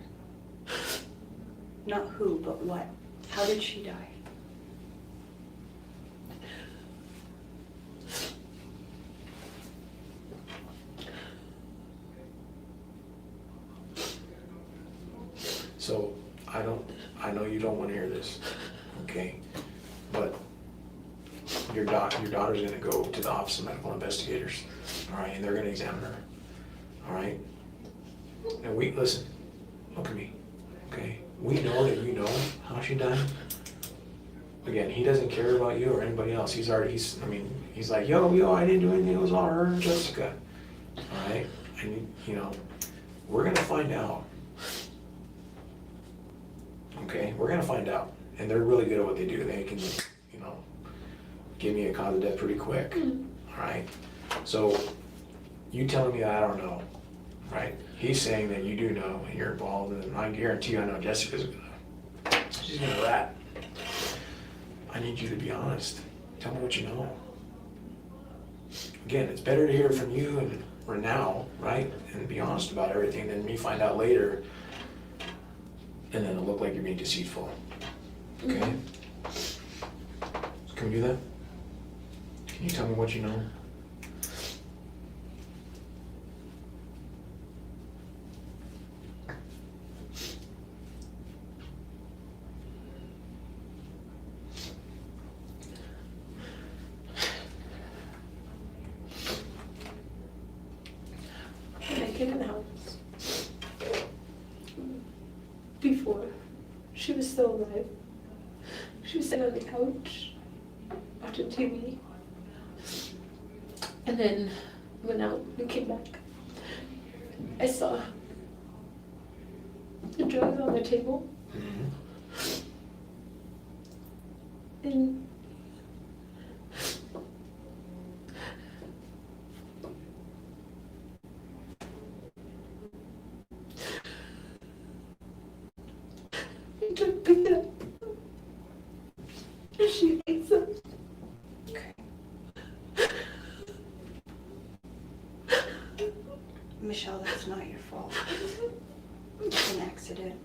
Not who, but what? How did she die? So I know you don't want to hear this, okay? But your daughter's gonna go to the Office of Medical Investigators, all right, and they're gonna examine her, all right? And listen, look at me, okay? We know that you know how she died. Again, he doesn't care about you or anybody else. He's like, yo, I didn't do anything, it was all her and Jessica, all right? And, we're gonna find out. Okay, we're gonna find out. And they're really good at what they do. They can, give me a cause of death pretty quick, all right? So, you telling me that I don't know, right? He's saying that you do know and you're involved, and I guarantee you I know she's gonna rat. I need you to be honest. Tell me what you know. Again, it's better to hear it from you or now, right? And be honest about everything than me find out later and then it'll look like you're being deceitful. Okay? Can we do that? Can you tell me what you know? When I came in the house, before she was still alive, she was sitting on the couch watching TV. And then went out and came back. I saw the drugs on the table. And I took picked it up. And she ate some. Michelle, that's not your fault. It's an accident.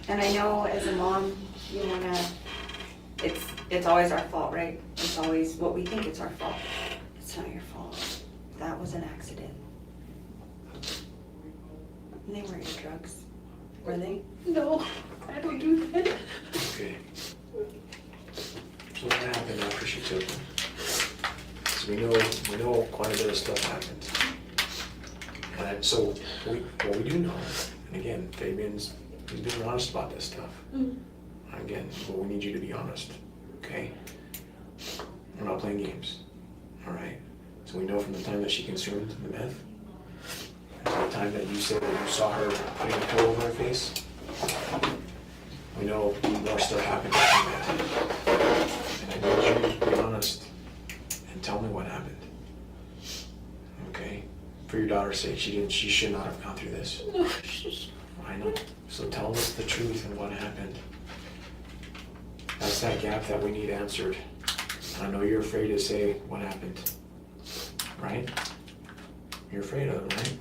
And I know as a mom, you wanna, it's always our fault, right? It's always what we think it's our fault. It's not your fault. That was an accident. And they weren't your drugs, were they? No, I don't do that. Okay. So what happened after she took them? So we know quite a bit of stuff happened. And so what we do know, and again, he's being honest about this stuff. Again, but we need you to be honest, okay? We're not playing games, all right? So we know from the time that she consumed the meth, and from the time that you said that you saw her putting a pillow over her face, we know more stuff happened after that. And I need you to be honest and tell me what happened, okay? For your daughter's sake, she should not have gone through this. No, I know. So tell us the truth and what happened. That's that gap that we need answered. And I know you're afraid to say what happened, right? You're afraid of it, right?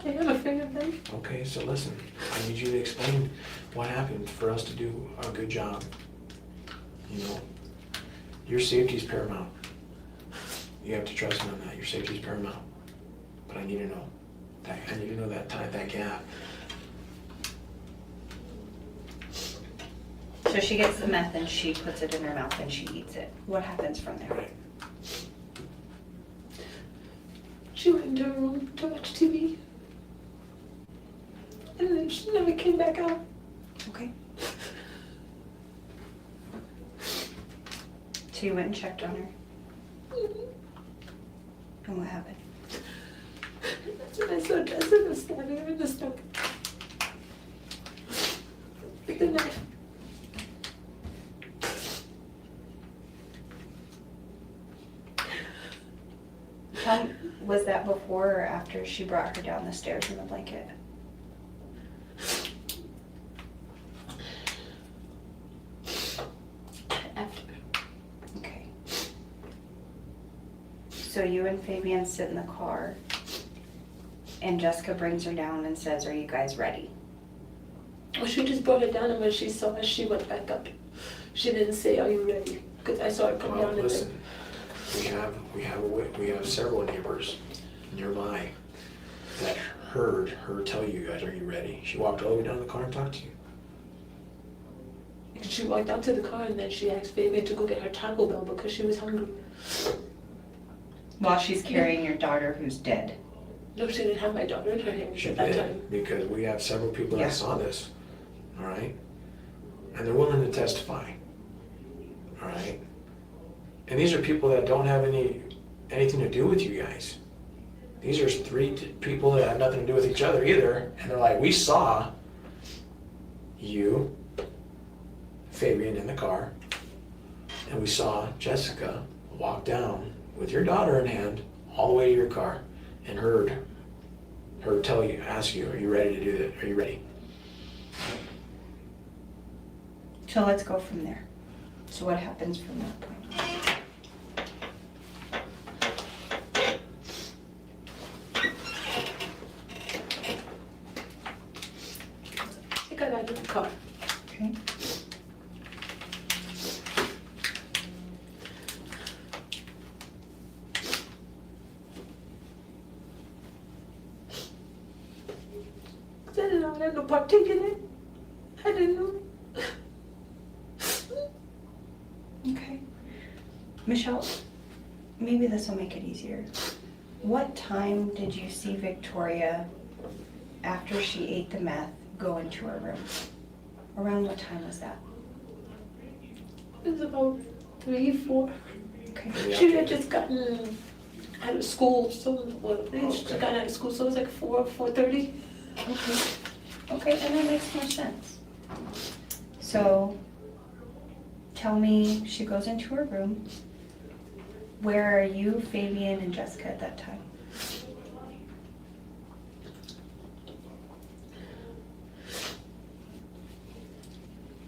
I am afraid of them. Okay, so listen, I need you to explain what happened for us to do a good job. Your safety is paramount. You have to trust me on that. Your safety is paramount. But I need to know that. I need to know that time, that gap. So she gets the meth and she puts it in her mouth and she eats it. What happens from there? Right. She went into her room to watch TV. And then she never came back out. Okay. So you went and checked on her? And what happened? That's when I saw Jessica stabbing her in the stomach. With the knife. Was that before or after she brought her down the stairs in the blanket? After. Okay. So you and Fabian sit in the car and Jessica brings her down and says, "Are you guys ready?" Well, she just brought her down, and when she saw us, she went back up. She didn't say, "Are you ready?" Because I saw her come Well, down and listen, we have several neighbors nearby that heard her tell you guys, "Are you ready?" She walked all the way down to the car and talked to you. And she walked out to the car and then she asked Fabian to go get her Taco Bell because she was hungry. While she's carrying your daughter who's dead. No, she didn't have my daughter in her hands She at that time. did, because we have several people Yeah. that saw this, all right? And they're willing to testify, all right? And these are people that don't have anything to do with you guys. These are people that have nothing to do with each other either, and they're like, we saw you, Fabian, in the car, and we saw Jessica walk down with your daughter in hand all the way to your car, and heard her ask you, are you ready to do that? Are you ready? So let's go from there. So what happens from that point? I got out of the car. Okay. I didn't know I had no partake in it. I didn't know. Okay. Michelle, maybe this will make it easier. What time did you see Victoria, after she ate the meth, go into her room? Around what time was that? It was about 3, 4. Okay. She had just gotten out of school, so she just got out of school, so it was like 4:30. Okay. Okay, and that makes more sense. So, tell me, she goes into her room. Where are you, Fabian, and Jessica at that time?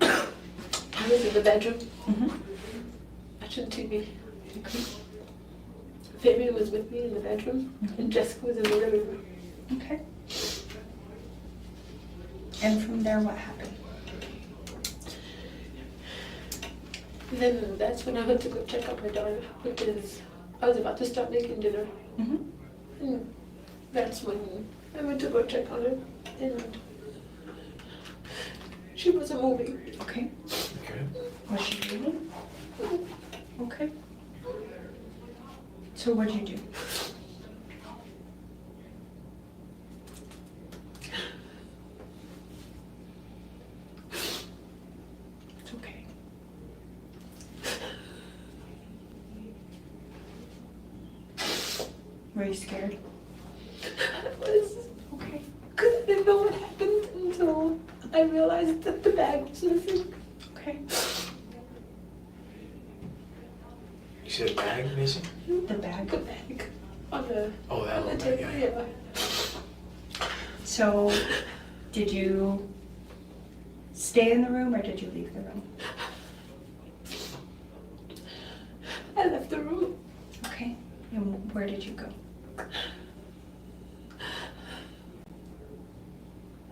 I was in the bedroom Mm-hmm. watching TV. Okay. Fabian was with me in the bedroom, and Jessica was in the living room. Okay. And from there, what happened? And then that's when I went to go check out my daughter because I was about to start making dinner. Mm-hmm. And that's when I went to go check on her, and she wasn't moving. Okay. Okay. Was she breathing? Okay. So what'd you do? It's okay. Were you scared? I was, Okay. because I didn't know what happened until I realized that the bag was missing. Okay. You said a bag missing? The bag. The bag on the, Oh, that on the little bag, table, yeah. yeah. So, did you stay in the room or did you leave the room? I left the room. Okay. And where did you go?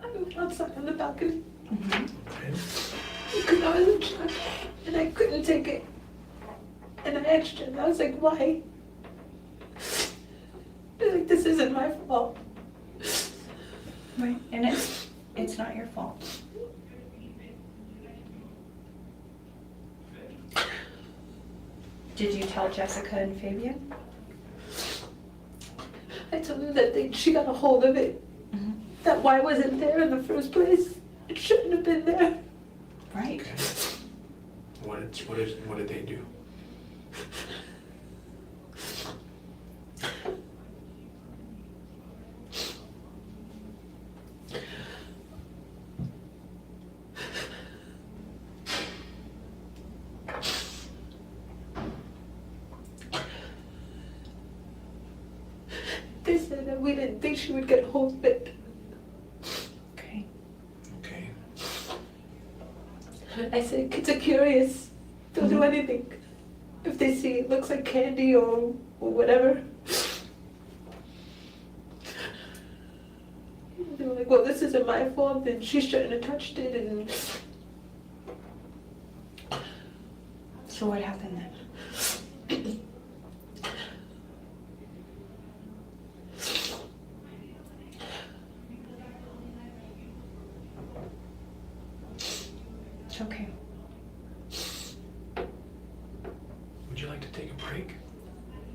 I went outside on the balcony Mm-hmm. Okay. because I was in shock and I couldn't take it. And I asked her, and I was like, why? They're like, this isn't my fault. Right. And it's not your fault. Did you tell Jessica and Fabian? I told them that she got a hold of it. Mm-hmm. That why wasn't there in the first place. It shouldn't have been there. Right. Okay. What did they do? They said that we didn't think she would get hold of it. Okay. Okay. I said, kids are curious. They'll do anything. If they see it looks like candy or whatever. They were like, well, this isn't my fault, and she shouldn't have touched it, and So what happened then? It's okay. take a break?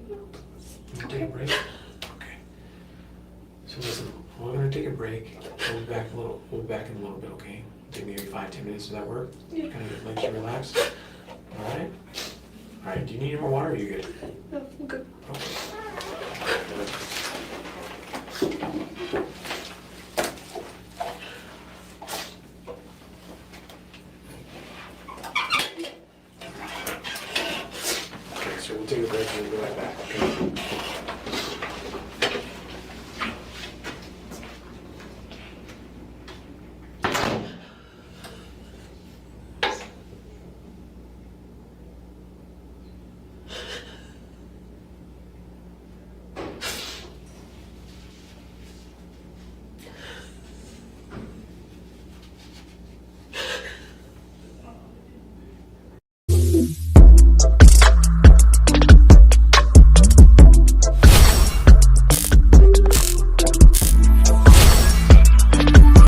You want to take a break? Okay. So listen, we're gonna take a break. We'll be back in a little bit, okay? Take maybe 5-10 minutes. Does that work? Yeah. Kind of let you relax. All right. All right. Do you need any more water? Or are you good? No, I'm good. Okay, so we'll take a break and we'll be right back, okay?